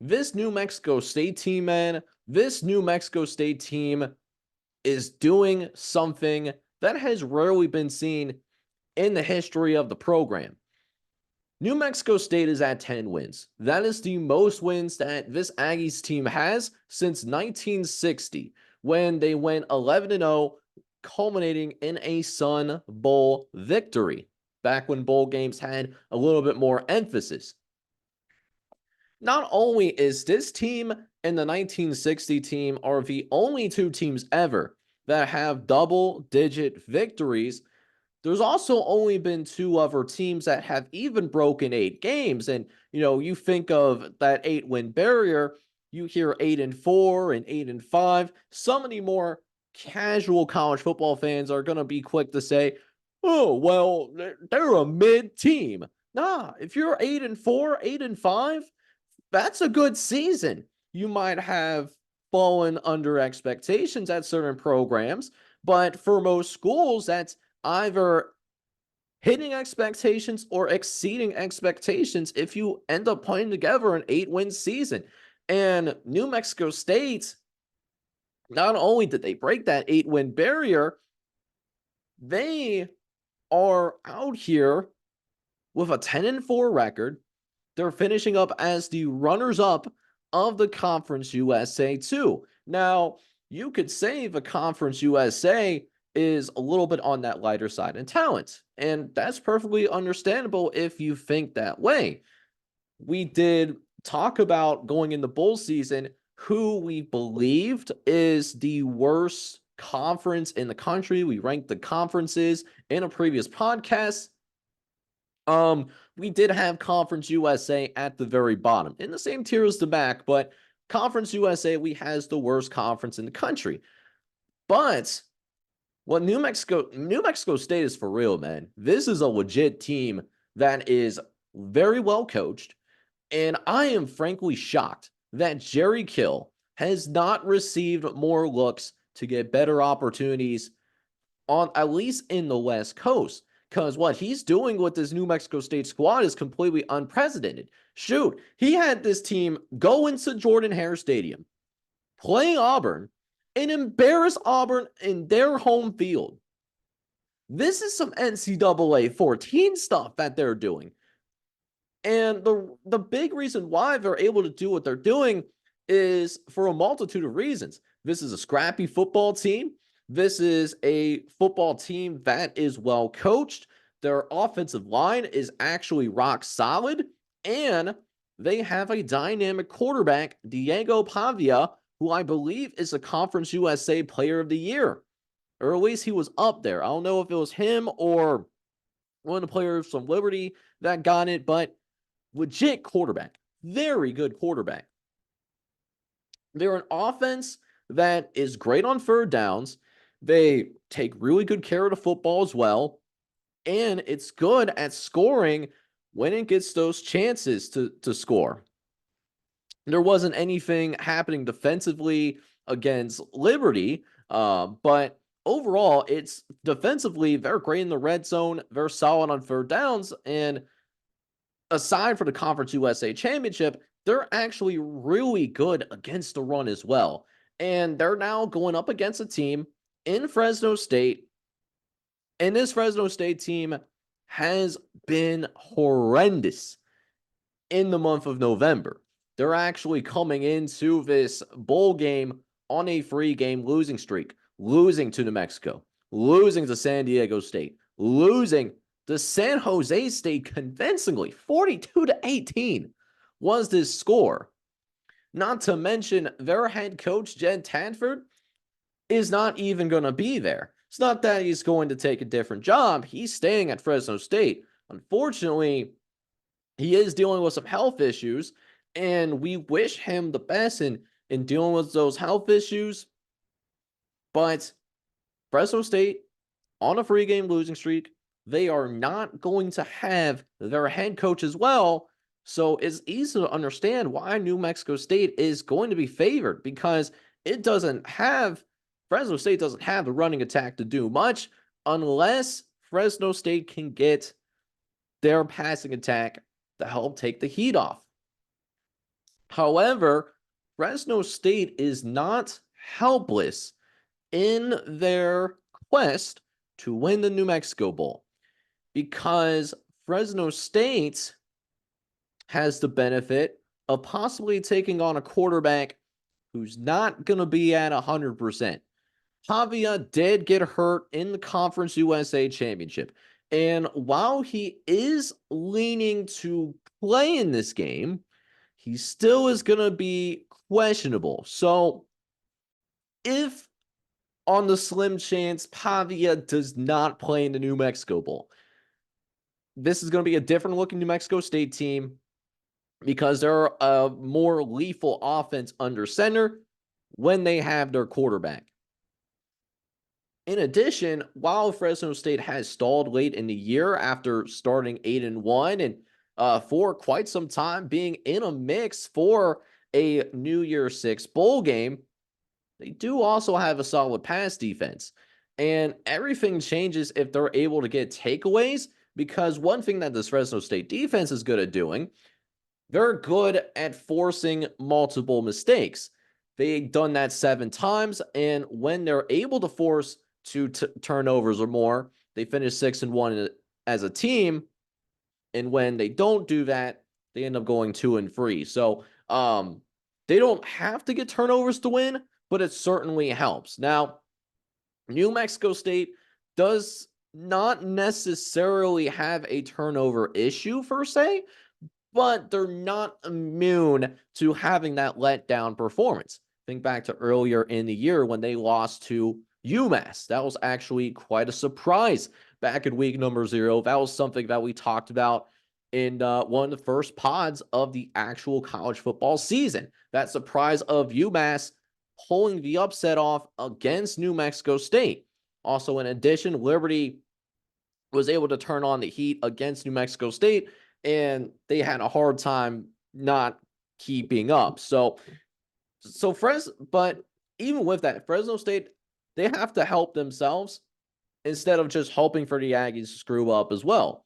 This New Mexico State team, man, this New Mexico State team is doing something that has rarely been seen in the history of the program. New Mexico State is at 10 wins. That is the most wins that this Aggies team has since 1960, when they went 11-0, culminating in a Sun Bowl victory, back when bowl games had a little bit more emphasis. Not only is this team and the 1960 team are the only two teams ever that have double-digit victories, there's also only been two other teams that have even broken 8 games. And, you think of that 8-win barrier, you hear 8-4 and 8-5. Some of the more casual college football fans are going to be quick to say, oh, well, they're a mid team. Nah, if you're 8-4, 8-5, that's a good season. You might have fallen under expectations at certain programs, but for most schools, that's either hitting expectations or exceeding expectations if you end up putting together an 8-win season. And New Mexico State, not only did they break that 8-win barrier, they are out here with a 10-4 record. They're finishing up as the runners-up of the Conference USA too. Now, you could say the Conference USA is a little bit on that lighter side in talent, and that's perfectly understandable if you think that way. We did talk about going in the bowl season who we believed is the worst conference in the country. We ranked the conferences in a previous podcast. We did have Conference USA at the very bottom, in the same tier as the back, but Conference USA, we has the worst conference in the country. But what New Mexico State is for real, man. This is a legit team that is very well coached, and I am frankly shocked that Jerry Kill has not received more looks to get better opportunities on at least in the West Coast. Because what he's doing with this New Mexico State squad is completely unprecedented. Shoot, he had this team go into Jordan Hare Stadium, play Auburn, and embarrass Auburn in their home field. This is some NCAA 14 stuff that they're doing. And the big reason why they're able to do what they're doing is for a multitude of reasons. This is a scrappy football team. This is a football team that is well coached. Their offensive line is actually rock solid. And they have a dynamic quarterback, Diego Pavia, who I believe is a Conference USA Player of the Year. Or at least he was up there. I don't know if it was him or one of the players from Liberty that got it, but legit quarterback, very good quarterback. They're an offense that is great on third downs. They take really good care of the football as well. And it's good at scoring when it gets those chances to score. There wasn't anything happening defensively against Liberty, but overall, it's defensively, they're great in the red zone. They're solid on third downs. And aside from the Conference USA Championship, they're actually really good against the run as well. And they're now going up against a team in Fresno State. And this Fresno State team has been horrendous in the month of November. They're actually coming into this bowl game on a 3-game losing streak, losing to New Mexico, losing to San Diego State, losing to San Jose State convincingly, 42-18 was this score. Not to mention their head coach, Jed Tadford, is not even going to be there. It's not that he's going to take a different job. He's staying at Fresno State. Unfortunately, he is dealing with some health issues, and we wish him the best in dealing with those health issues. But Fresno State, on a 3-game losing streak, they are not going to have their head coach as well. So it's easy to understand why New Mexico State is going to be favored, because Fresno State doesn't have the running attack to do much unless Fresno State can get their passing attack to help take the heat off. However, Fresno State is not helpless in their quest to win the New Mexico Bowl, because Fresno State has the benefit of possibly taking on a quarterback who's not going to be at 100%. Pavia did get hurt in the Conference USA Championship. And while he is leaning to play in this game, he still is going to be questionable. So if on the slim chance Pavia does not play in the New Mexico Bowl, this is going to be a different looking New Mexico State team, because they're a more lethal offense under center when they have their quarterback. In addition, while Fresno State has stalled late in the year after starting 8-1 and for quite some time being in a mix for a New Year's Six bowl game, they do also have a solid pass defense. And everything changes if they're able to get takeaways, because one thing that this Fresno State defense is good at doing, they're good at forcing multiple mistakes. They've done that 7 times, and when they're able to force 2 turnovers or more, they finish 6-1 as a team. And when they don't do that, they end up going 2-3. So they don't have to get turnovers to win, but it certainly helps. Now, New Mexico State does not necessarily have a turnover issue per se, but they're not immune to having that letdown performance. Think back to earlier in the year when they lost to UMass. That was actually quite a surprise back in week number 0. That was something that we talked about in one of the first pods of the actual college football season. That surprise of UMass pulling the upset off against New Mexico State. Also, in addition, Liberty was able to turn on the heat against New Mexico State, and they had a hard time not keeping up. But even with that, Fresno State, they have to help themselves instead of just hoping for the Aggies to screw up as well.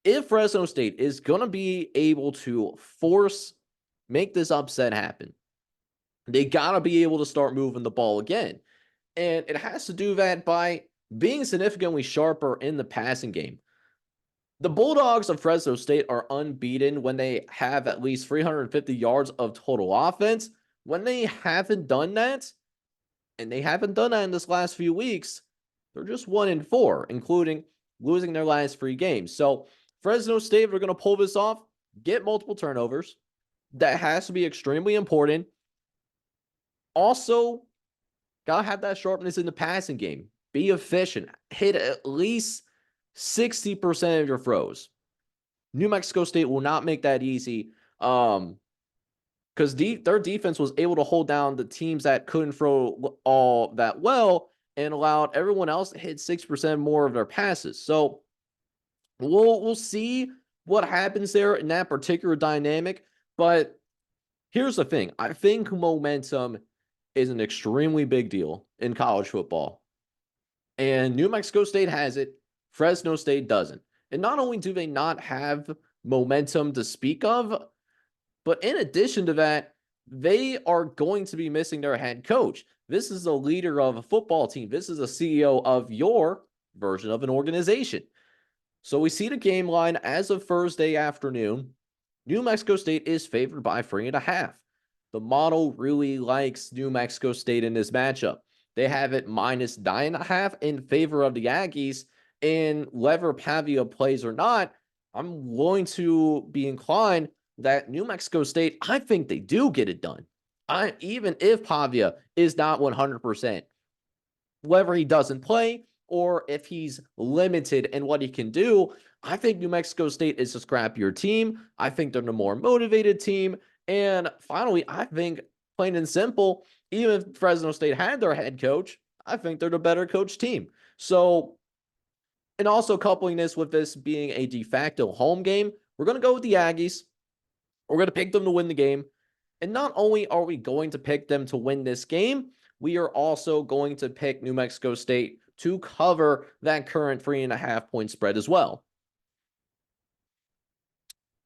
If Fresno State is going to be able to make this upset happen, they got to be able to start moving the ball again. And it has to do that by being significantly sharper in the passing game. The Bulldogs of Fresno State are unbeaten when they have at least 350 yards of total offense. When they haven't done that, and they haven't done that in this last few weeks, they're just 1-4, including losing their last 3 games. So Fresno State, we're going to pull this off, get multiple turnovers. That has to be extremely important. Also, gotta have that sharpness in the passing game. Be efficient. Hit at least 60% of your throws. New Mexico State will not make that easy. Because their defense was able to hold down the teams that couldn't throw all that well and allowed everyone else to hit 6% more of their passes. So we'll see what happens there in that particular dynamic. But here's the thing. I think momentum is an extremely big deal in college football. And New Mexico State has it. Fresno State doesn't. And not only do they not have momentum to speak of, but in addition to that, they are going to be missing their head coach. This is a leader of a football team. This is a CEO of your version of an organization. So we see the game line as of Thursday afternoon. New Mexico State is favored by 3.5. The model really likes New Mexico State in this matchup. They have it minus 9.5 in favor of the Aggies. And whether Pavia plays or not, I'm going to be inclined that New Mexico State, I think they do get it done. Even if Pavia is not 100%, whether he doesn't play or if he's limited in what he can do, I think New Mexico State is a scrappier team. I think they're the more motivated team. And finally, I think, plain and simple, even if Fresno State had their head coach, I think they're the better coach team. So, and also coupling this with this being a de facto home game, we're going to go with the Aggies. We're going to pick them to win the game. And not only are we going to pick them to win this game, we are also going to pick New Mexico State to cover that current 3.5 point spread as well.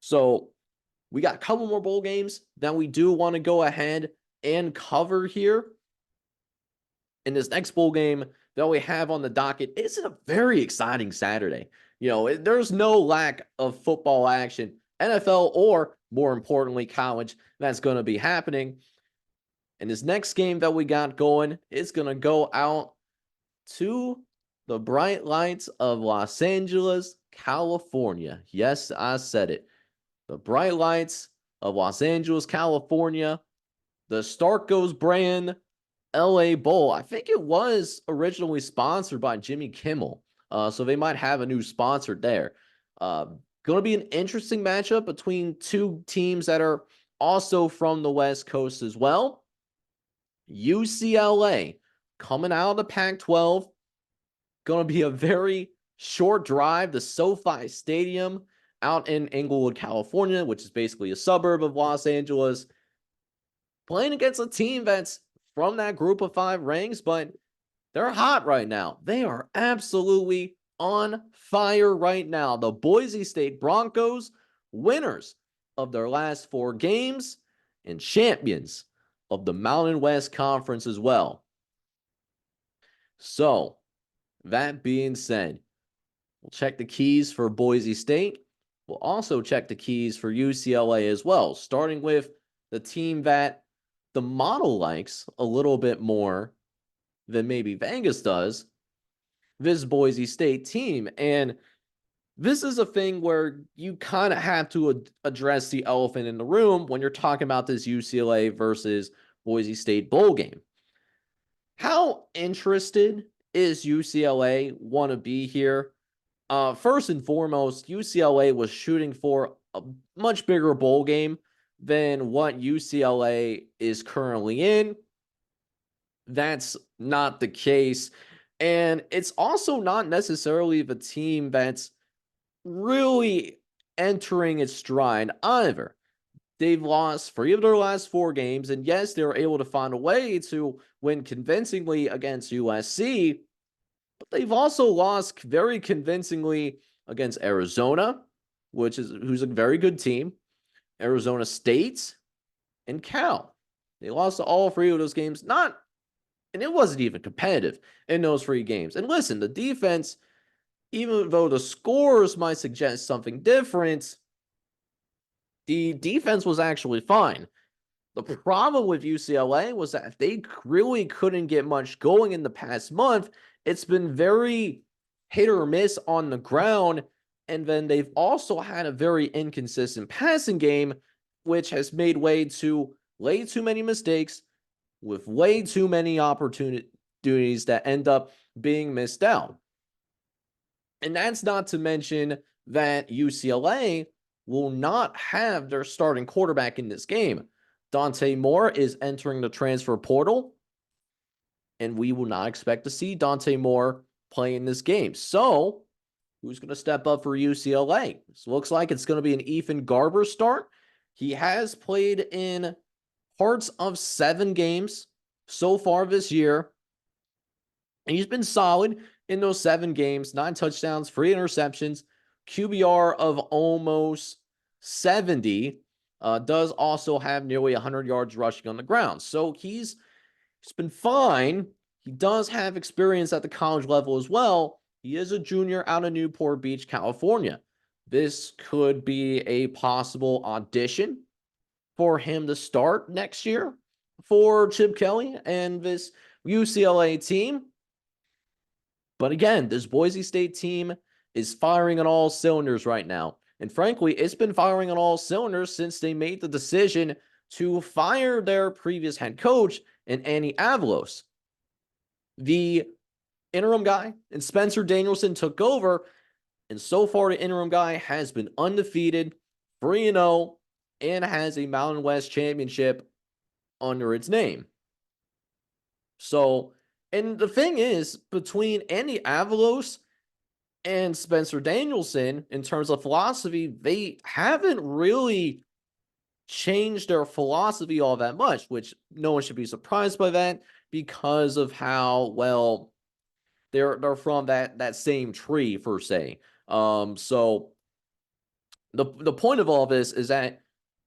So we got a couple more bowl games that we do want to go ahead and cover here. In this next bowl game that we have on the docket, it's a very exciting Saturday. There's no lack of football action, NFL or, more importantly, college, that's going to be happening. And this next game that we got going is going to go out to the bright lights of Los Angeles, California. Yes, I said it. The bright lights of Los Angeles, California. The Starkos brand LA Bowl. I think it was originally sponsored by Jimmy Kimmel. So they might have a new sponsor there. Going to be an interesting matchup between two teams that are also from the West Coast as well. UCLA coming out of the Pac-12. Going to be a very short drive to SoFi Stadium out in Inglewood, California, which is basically a suburb of Los Angeles. Playing against a team that's from that group of 5 ranks, but they're hot right now. They are absolutely on fire right now. The Boise State Broncos, winners of their last 4 games and champions of the Mountain West Conference as well. So, that being said, we'll check the keys for Boise State. We'll also check the keys for UCLA as well, starting with the team that the model likes a little bit more than maybe Vegas does, this Boise State team. And this is a thing where you kind of have to address the elephant in the room when you're talking about this UCLA versus Boise State bowl game. How interested is UCLA want to be here? First and foremost, UCLA was shooting for a much bigger bowl game than what UCLA is currently in. That's not the case. And it's also not necessarily the team that's really entering its stride either. They've lost 3 of their last 4 games, and yes, they were able to find a way to win convincingly against USC, but they've also lost very convincingly against Arizona, who's a very good team, Arizona State, and Cal. They lost to all 3 of those games, not and it wasn't even competitive in those 3 games. And listen, the defense, even though the scores might suggest something different, the defense was actually fine. The problem with UCLA was that they really couldn't get much going in the past month. It's been very hit or miss on the ground. And then they've also had a very inconsistent passing game, which has made way too many mistakes with way too many opportunities that end up being missed out. And that's not to mention that UCLA will not have their starting quarterback in this game. Dante Moore is entering the transfer portal, and we will not expect to see Dante Moore play in this game. So, who's going to step up for UCLA? This looks like it's going to be an Ethan Garber start. He has played in parts of 7 games so far this year. And he's been solid in those 7 games, 9 touchdowns, 3 interceptions, QBR of almost 70. Does also have nearly 100 yards rushing on the ground. So he's been fine. He does have experience at the college level as well. He is a junior out of Newport Beach, California. This could be a possible audition for him to start next year for Chip Kelly and this UCLA team. But again, this Boise State team is firing on all cylinders right now. And frankly, it's been firing on all cylinders since they made the decision to fire their previous head coach and Andy Avalos. The interim guy and Spencer Danielson took over, and so far the interim guy has been undefeated, 3-0, and has a Mountain West championship under its name. So, and the thing is, between Andy Avalos and Spencer Danielson, in terms of philosophy, they haven't really changed their philosophy all that much, which no one should be surprised by that because of how well they're from that same tree per se. So the point of all this is that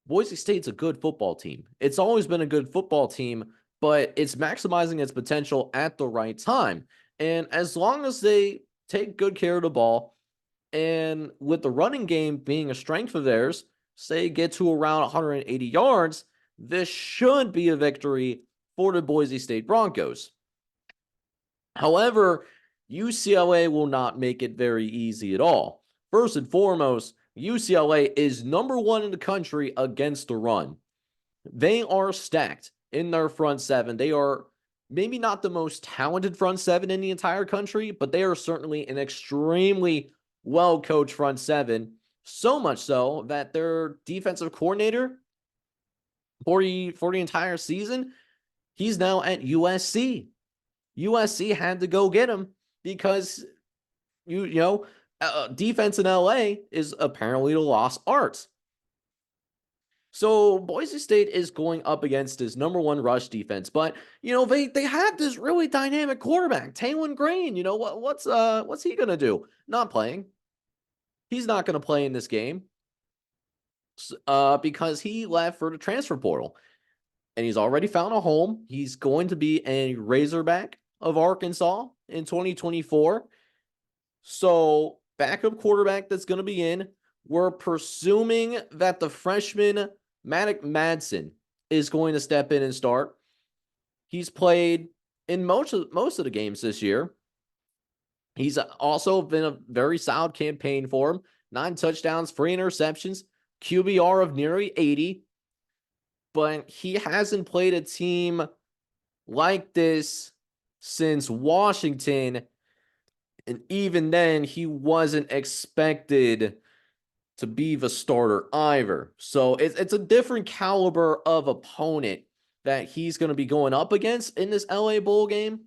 Boise State's a good football team. It's always been a good football team, but it's maximizing its potential at the right time. And as long as they take good care of the ball, and with the running game being a strength of theirs, say get to around 180 yards, this should be a victory for the Boise State Broncos. However, UCLA will not make it very easy at all. First and foremost, UCLA is number 1 in the country against the run. They are stacked in their front 7. They are maybe not the most talented front 7 in the entire country, but they are certainly an extremely well-coached front 7. So much so that their defensive coordinator for the entire season, he's now at USC. USC had to go get him because defense in LA is apparently the lost art. So Boise State is going up against his number 1 rush defense, but they have this really dynamic quarterback, Taylon Green. What's he gonna do? Not playing. He's not gonna play in this game because he left for the transfer portal, and he's already found a home. He's going to be a Razorback of Arkansas in 2024. So backup quarterback that's going to be in. We're presuming that the freshman Maddox Madsen is going to step in and start. He's played in most of the games this year. He's also been a very solid campaign for him. 9 touchdowns, 3 interceptions, QBR of nearly 80. But he hasn't played a team like this since Washington. And even then, he wasn't expected to be the starter either. So it's a different caliber of opponent that he's going to be going up against in this LA Bowl game.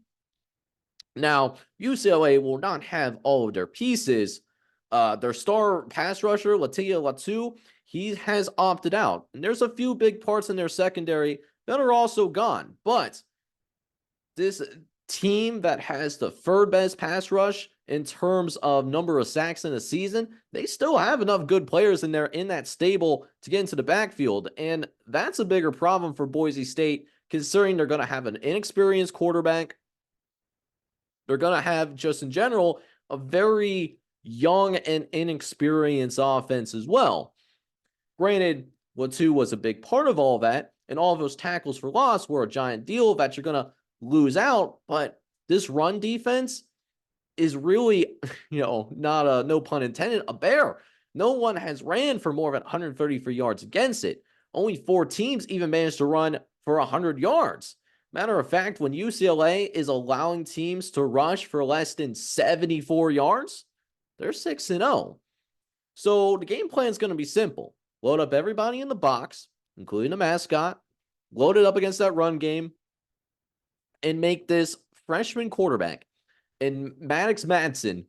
Now, UCLA will not have all of their pieces. Their star pass rusher, Latia Latu, he has opted out. And there's a few big parts in their secondary that are also gone. But this team that has the third best pass rush in terms of number of sacks in a season, they still have enough good players in there in that stable to get into the backfield. And that's a bigger problem for Boise State, considering they're going to have an inexperienced quarterback. They're going to have, just in general, a very young and inexperienced offense as well. Granted, Latu was a big part of all that, and all of those tackles for loss were a giant deal that you're going to lose out. But this run defense is really, not a, no pun intended, a bear. No one has ran for more than 133 yards against it. Only 4 teams even managed to run for 100 yards. Matter of fact, when UCLA is allowing teams to rush for less than 74 yards, they're 6-0. So the game plan is going to be simple. Load up everybody in the box, including the mascot, load it up against that run game, and make this freshman quarterback and Maddox Madsen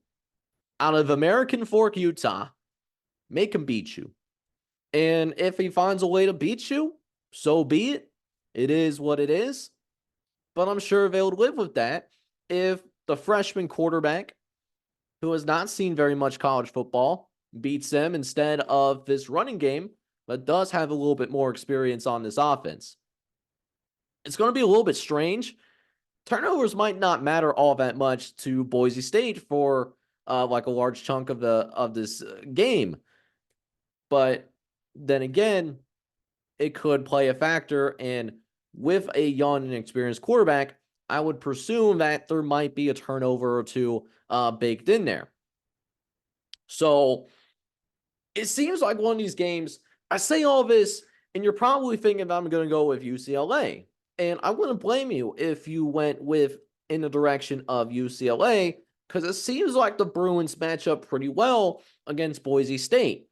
out of American Fork, Utah, make him beat you. And if he finds a way to beat you, so be it. It is what it is. But I'm sure they would live with that if the freshman quarterback, who has not seen very much college football, beats them instead of this running game, but does have a little bit more experience on this offense. It's going to be a little bit strange. Turnovers might not matter all that much to Boise State for like a large chunk of this game. But then again, it could play a factor, and with a young and experienced quarterback, I would presume that there might be a turnover or two baked in there. So it seems like one of these games, I say all this, and you're probably thinking I'm going to go with UCLA. And I wouldn't blame you if you went with in the direction of UCLA, because it seems like the Bruins match up pretty well against Boise State.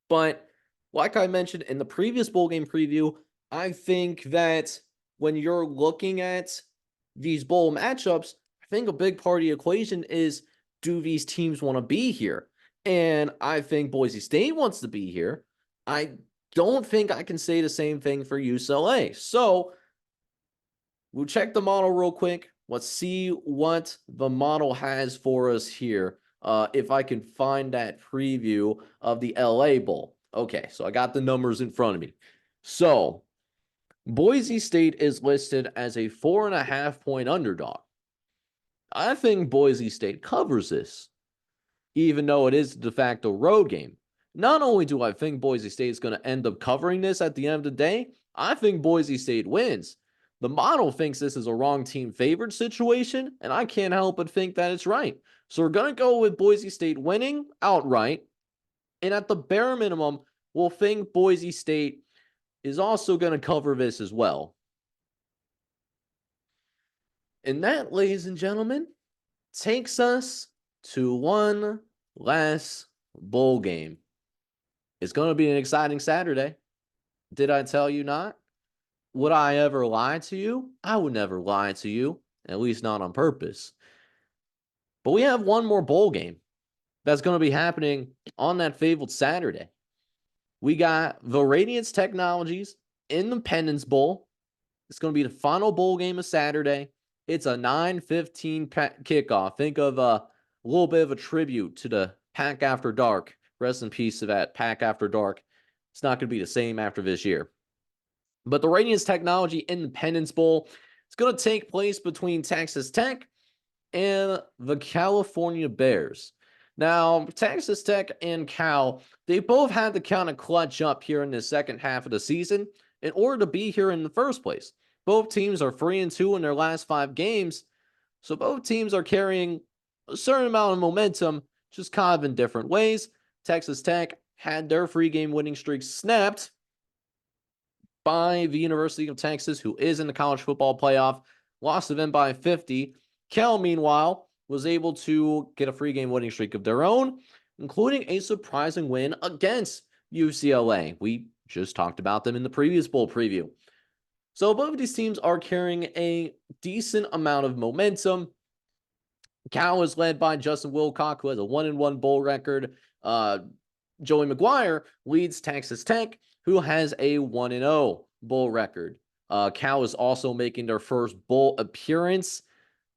But like I mentioned in the previous bowl game preview, I think that when you're looking at these bowl matchups, I think a big part of the equation is, do these teams want to be here? And I think Boise State wants to be here. I don't think I can say the same thing for UCLA. So we'll check the model real quick. Let's see what the model has for us here. If I can find that preview of the LA Bowl. Okay, so I got the numbers in front of me. So Boise State is listed as a 4.5-point underdog. I think Boise State covers this, even though it is a de facto road game. Not only do I think Boise State is going to end up covering this at the end of the day, I think Boise State wins. The model thinks this is a wrong team favored situation, and I can't help but think that it's right. So we're going to go with Boise State winning outright. And at the bare minimum, we'll think Boise State is also going to cover this as well. And that, ladies and gentlemen, takes us to one last bowl game. It's going to be an exciting Saturday. Did I tell you not? Would I ever lie to you? I would never lie to you, at least not on purpose. But we have one more bowl game that's going to be happening on that fabled Saturday. We got the Radiance Technologies Independence Bowl. It's going to be the final bowl game of Saturday. It's a 9:15 kickoff. Think of a little bit of a tribute to the Pack After Dark. Rest in peace to that Pack After Dark. It's not going to be the same after this year. But the Radiance Technology Independence Bowl, it's going to take place between Texas Tech and the California Bears. Now, Texas Tech and Cal, they both had to kind of clutch up here in the second half of the season in order to be here in the first place. Both teams are 3-2 in their last 5 games, so both teams are carrying a certain amount of momentum, just kind of in different ways. Texas Tech had their 3-game winning streak snapped by the University of Texas, who is in the college football playoff, lost to them by 50. Cal, meanwhile, was able to get a 3-game winning streak of their own, including a surprising win against UCLA. We just talked about them in the previous bowl preview. So both of these teams are carrying a decent amount of momentum. Cal is led by Justin Wilcock, who has a 1-1 bowl record. Joey McGuire leads Texas Tech, who has a 1-0 bowl record. Cal is also making their first bowl appearance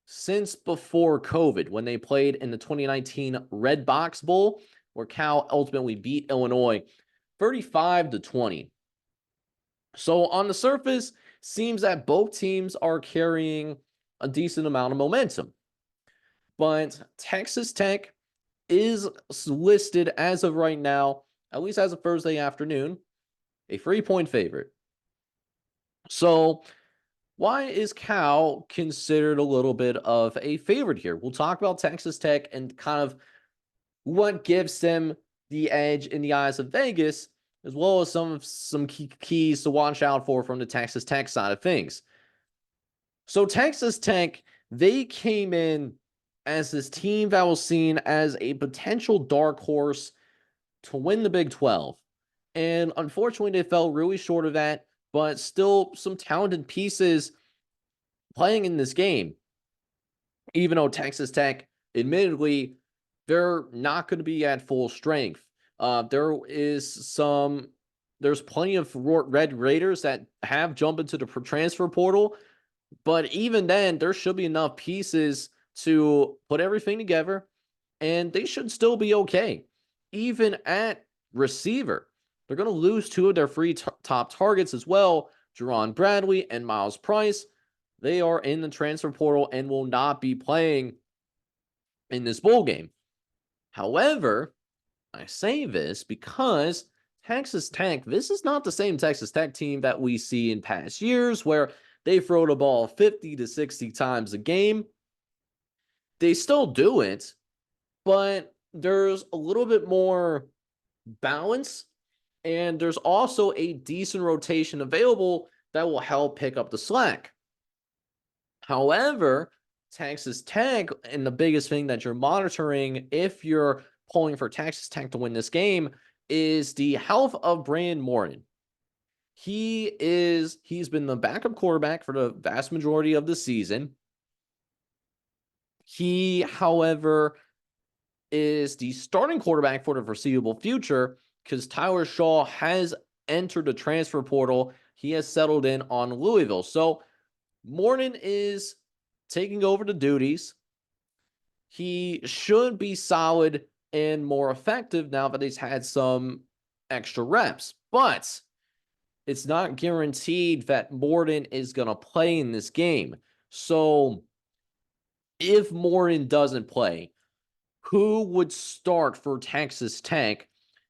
since before COVID, when they played in the 2019 Red Box Bowl, where Cal ultimately beat Illinois 35-20. So on the surface, seems that both teams are carrying a decent amount of momentum. But Texas Tech is listed as of right now, at least as of Thursday afternoon, a 3-point favorite. So why is Cal considered a little bit of a favorite here? We'll talk about Texas Tech and kind of what gives them the edge in the eyes of Vegas, as well as some keys to watch out for from the Texas Tech side of things. So Texas Tech, they came in as this team that was seen as a potential dark horse to win the Big 12. And unfortunately, they fell really short of that, but still some talented pieces playing in this game. Even though Texas Tech, admittedly, they're not going to be at full strength. There's plenty of Red Raiders that have jumped into the transfer portal, but even then, there should be enough pieces to put everything together, and they should still be okay. Even at receiver, they're going to lose two of their top targets as well, Jerron Bradley and Miles Price. They are in the transfer portal and will not be playing in this bowl game. However, I say this because Texas Tech, this is not the same Texas Tech team that we see in past years where they throw the ball 50 to 60 times a game. They still do it, but there's a little bit more balance, and there's also a decent rotation available that will help pick up the slack. However, Texas Tech, and the biggest thing that you're monitoring if you're pulling for Texas Tech to win this game, is the health of Brandon Morton. He's been the backup quarterback for the vast majority of the season. He, however, is the starting quarterback for the foreseeable future because Tyler Shaw has entered the transfer portal. He has settled in on Louisville. So Morton is taking over the duties. He should be solid and more effective now that he's had some extra reps. But it's not guaranteed that Morton is going to play in this game. So if Morton doesn't play, who would start for Texas Tech?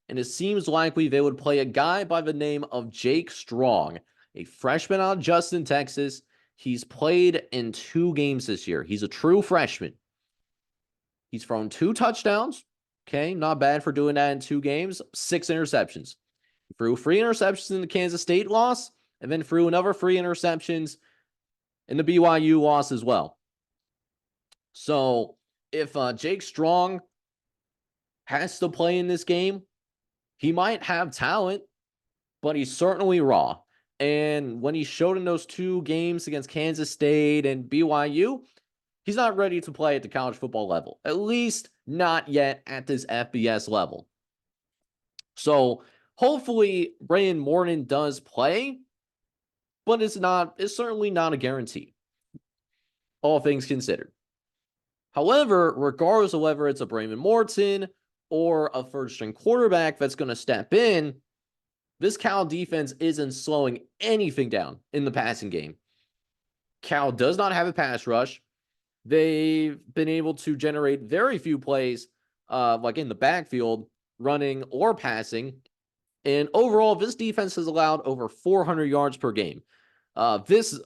And it seems likely they would play a guy by the name of Jake Strong, a freshman out of Justin, Texas. He's played in 2 games this year. He's a true freshman. He's thrown 2 touchdowns. Okay, not bad for doing that in 2 games. 6 interceptions. He threw 3 interceptions in the Kansas State loss, and then threw another 3 interceptions in the BYU loss as well. So if Jake Strong has to play in this game, he might have talent, but he's certainly raw. And when he showed in those 2 games against Kansas State and BYU, he's not ready to play at the college football level, at least not yet at this FBS level. So hopefully Brandon Morton does play, but it's certainly not a guarantee, all things considered. However, regardless of whether it's a Brandon Morton or a first-string quarterback that's going to step in, this Cal defense isn't slowing anything down in the passing game. Cal does not have a pass rush. They've been able to generate very few plays, like in the backfield, running or passing. And overall, this defense has allowed over 400 yards per game. This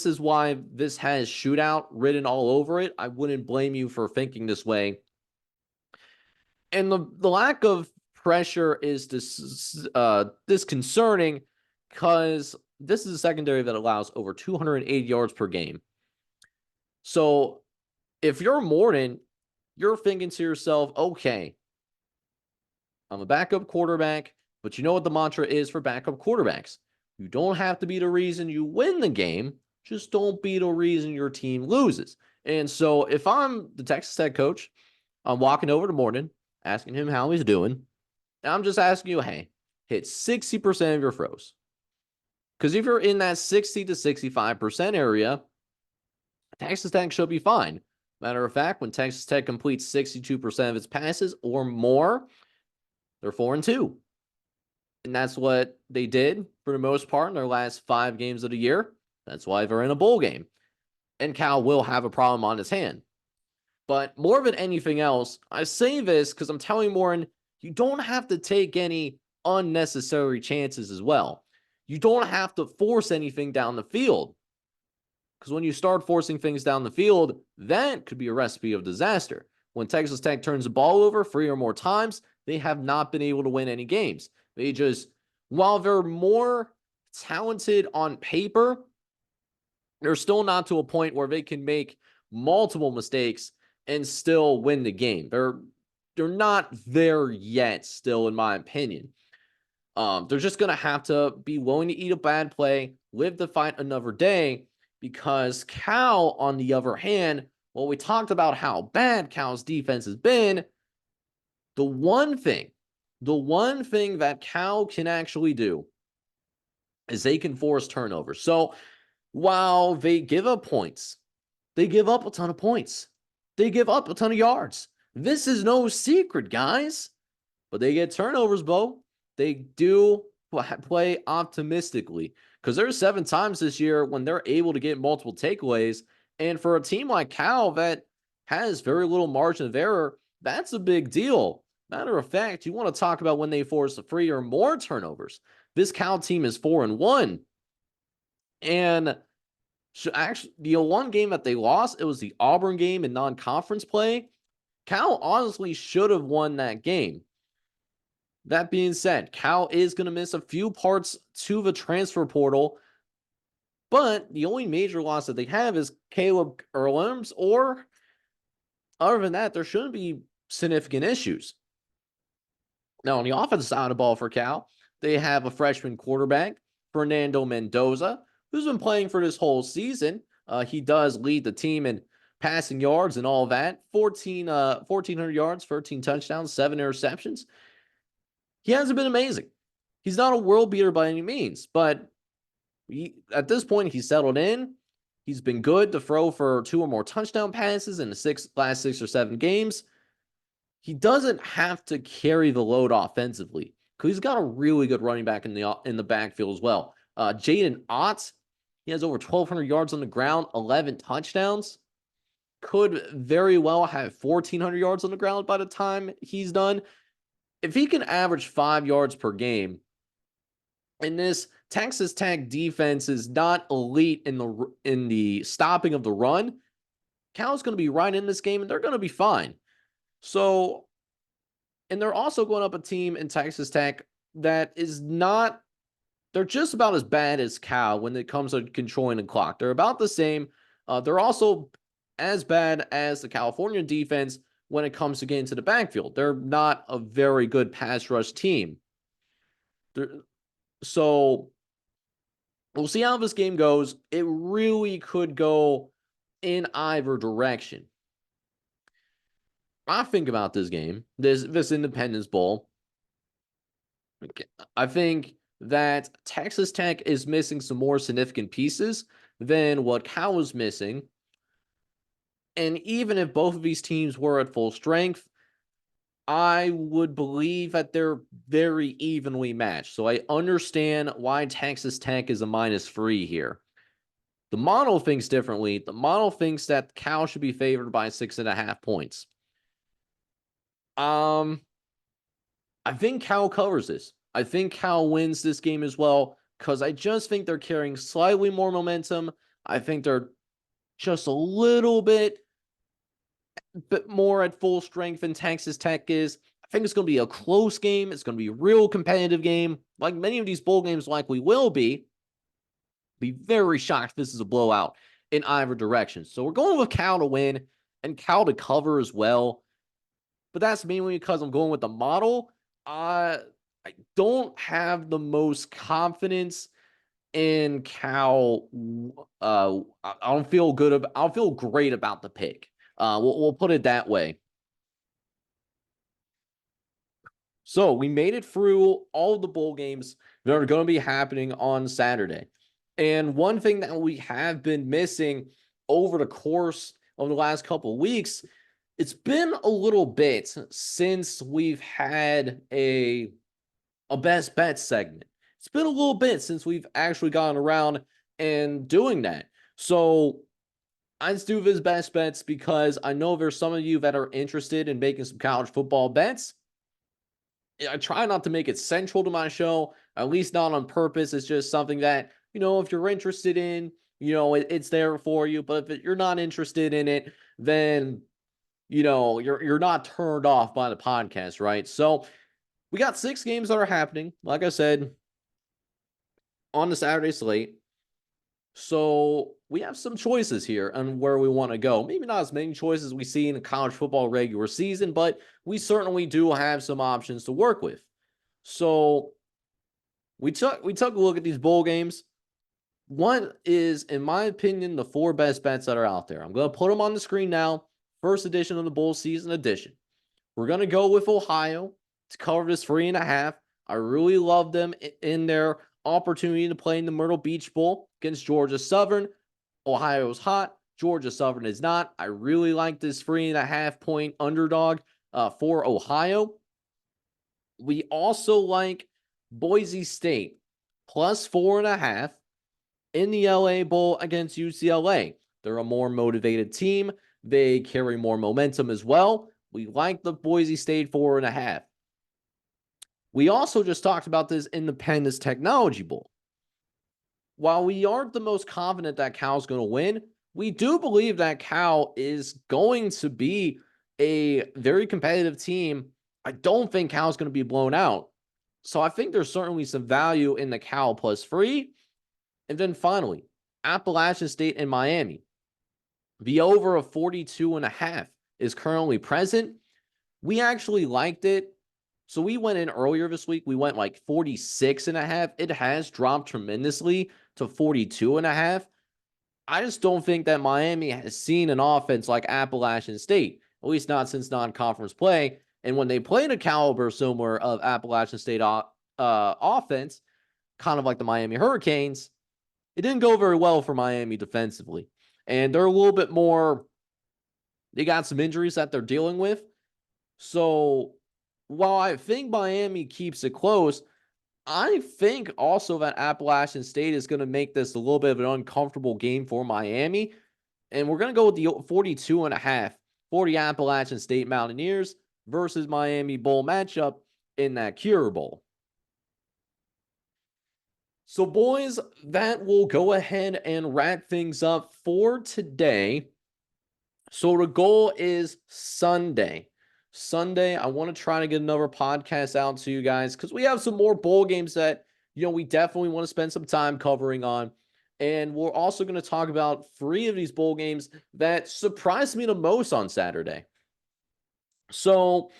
is why this has shootout written all over it. I wouldn't blame you for thinking this way. And the lack of pressure is disconcerting because this is a secondary that allows over 280 yards per game. So if you're Morton, you're thinking to yourself, okay, I'm a backup quarterback, but you know what the mantra is for backup quarterbacks? You don't have to be the reason you win the game. Just don't be the reason your team loses. And so if I'm the Texas Tech coach, I'm walking over to Morton, asking him how he's doing. And I'm just asking you, hey, hit 60% of your throws. Because if you're in that 60 to 65% area, Texas Tech should be fine. Matter of fact, when Texas Tech completes 62% of its passes or more, they're 4-2. And that's what they did for the most part in their last 5 games of the year. That's why they're in a bowl game. And Cal will have a problem on his hand. But more than anything else, I say this because I'm telling Warren, you don't have to take any unnecessary chances as well. You don't have to force anything down the field. Because when you start forcing things down the field, that could be a recipe of disaster. When Texas Tech turns the ball over 3 or more times, they have not been able to win any games. They just, while they're more talented on paper, they're still not to a point where they can make multiple mistakes and still win the game. They're not there yet, still, in my opinion. They're just going to have to be willing to eat a bad play, live to fight another day, because Cal, on the other hand, well, we talked about how bad Cal's defense has been. The one thing that Cal can actually do is they can force turnovers. So while they give up points, they give up a ton of points. They give up a ton of yards. This is no secret, guys. But they get turnovers, Bo. They do play optimistically because there's 7 times this year when they're able to get multiple takeaways. And for a team like Cal that has very little margin of error, that's a big deal. Matter of fact, you want to talk about when they force 3 or more turnovers. This Cal team is 4-1. And actually, the one game that they lost, it was the Auburn game in non-conference play. Cal honestly should have won that game. That being said, Cal is going to miss a few parts to the transfer portal, but the only major loss that they have is Caleb Erlems, or other than that, there shouldn't be significant issues. Now, on the offensive side of the ball for Cal, they have a freshman quarterback, Fernando Mendoza, who's been playing for this whole season. He does lead the team in passing yards and all that. 1,400 yards, 13 touchdowns, 7 interceptions. He hasn't been amazing. He's not a world beater by any means, but at this point, he's settled in. He's been good to throw for 2 or more touchdown passes in the last 6 or 7 games. He doesn't have to carry the load offensively because he's got a really good running back in the backfield as well. Jaden Ott, he has over 1,200 yards on the ground, 11 touchdowns. Could very well have 1,400 yards on the ground by the time he's done. If he can average 5 yards per game, and this Texas Tech defense is not elite in the stopping of the run, Cal's going to be right in this game, and they're going to be fine. So, and they're also going up a team in Texas Tech that is not, they're just about as bad as Cal when it comes to controlling the clock. They're about the same. They're also as bad as the California defense when it comes to getting to the backfield. They're not a very good pass rush team. So we'll see how this game goes. It really could go in either direction. I think about this game, this Independence Bowl. I think that Texas Tech is missing some more significant pieces than what Cal was missing. And even if both of these teams were at full strength, I would believe that they're very evenly matched. So I understand why Texas Tech is a -3 here. The model thinks differently. The model thinks that Cal should be favored by 6.5 points. I think Cal covers this. I think Cal wins this game as well because I just think they're carrying slightly more momentum. I think they're just a little bit more at full strength than Texas Tech is. I think it's going to be a close game. It's going to be a real competitive game, like many of these bowl games likely will be. Be very shocked if this is a blowout in either direction. So we're going with Cal to win and Cal to cover as well. But that's mainly because I'm going with the model. I don't have the most confidence in Cal, I don't feel good. I don't feel great about the pick. We'll put it that way. So we made it through all of the bowl games that are going to be happening on Saturday. And one thing that we have been missing over the course of the last couple of weeks, it's been a little bit since we've had a best bet segment. It's been a little bit since we've actually gotten around and doing that. So I just do this best bets because I know there's some of you that are interested in making some college football bets. I try not to make it central to my show, at least not on purpose. It's just something that, if you're interested in, it's there for you. But if you're not interested in it, then, you're not turned off by the podcast, right? So we got 6 games that are happening, like I said, on the Saturday slate. So we have some choices here on where we want to go. Maybe not as many choices we see in a college football regular season, but we certainly do have some options to work with. So we took a look at these bowl games. One is, in my opinion, the 4 best bets that are out there. I'm going to put them on the screen now. First edition of the bowl season edition. We're going to go with Ohio to cover this 3.5. I really love them in their opportunity to play in the Myrtle Beach Bowl against Georgia Southern. Ohio's hot. Georgia Southern is not. I really like this 3.5 point underdog for Ohio. We also like Boise State plus 4.5 in the LA Bowl against UCLA. They're a more motivated team. They carry more momentum as well. We like the Boise State 4.5. We also just talked about this Independence Technology Bowl. While we aren't the most confident that Cal's going to win, we do believe that Cal is going to be a very competitive team. I don't think Cal's going to be blown out. So I think there's certainly some value in the Cal plus 3. And then finally, Appalachian State and Miami. The over of 42.5 is currently present. We actually liked it. So we went in earlier this week. We went like 46.5. It has dropped tremendously to 42.5. I just don't think that Miami has seen an offense like Appalachian State, at least not since non-conference play. And when they played a caliber similar of Appalachian State offense, kind of like the Miami Hurricanes, it didn't go very well for Miami defensively. And they're a little bit more, they got some injuries that they're dealing with. So while I think Miami keeps it close, I think also that Appalachian State is going to make this a little bit of an uncomfortable game for Miami. And we're going to go with the 42.5 for the Appalachian State Mountaineers versus Miami Bowl matchup in that Cure Bowl. So, boys, that will go ahead and wrap things up for today. So, the goal is Sunday. Sunday, I want to try to get another podcast out to you guys because we have some more bowl games that, we definitely want to spend some time covering on. And we're also going to talk about 3 of these bowl games that surprised me the most on Saturday. So,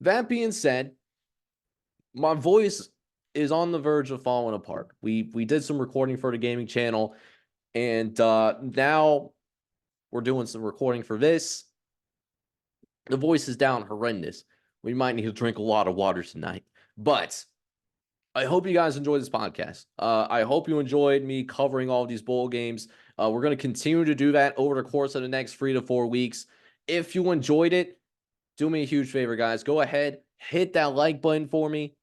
that being said, my voice is on the verge of falling apart. We did some recording for the gaming channel, and now we're doing some recording for this. The voice is down horrendous. We might need to drink a lot of water tonight. But I hope you guys enjoyed this podcast. I hope you enjoyed me covering all of these bowl games. We're going to continue to do that over the course of the next 3 to 4 weeks. If you enjoyed it, do me a huge favor, guys. Go ahead, hit that like button for me.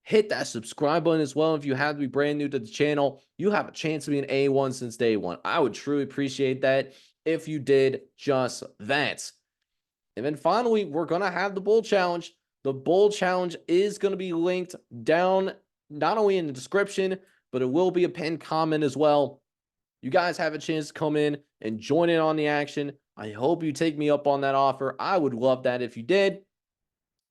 Hit that subscribe button as well. If you have to be brand new to the channel, you have a chance to be an A1 since day one. I would truly appreciate that if you did just that. And then finally, we're going to have the Bowl Challenge. The Bowl Challenge is going to be linked down not only in the description, but it will be a pinned comment as well. You guys have a chance to come in and join in on the action. I hope you take me up on that offer. I would love that if you did.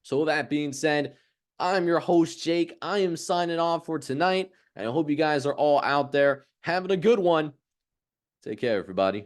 So with that being said, I'm your host, Jake. I am signing off for tonight. And I hope you guys are all out there having a good one. Take care, everybody.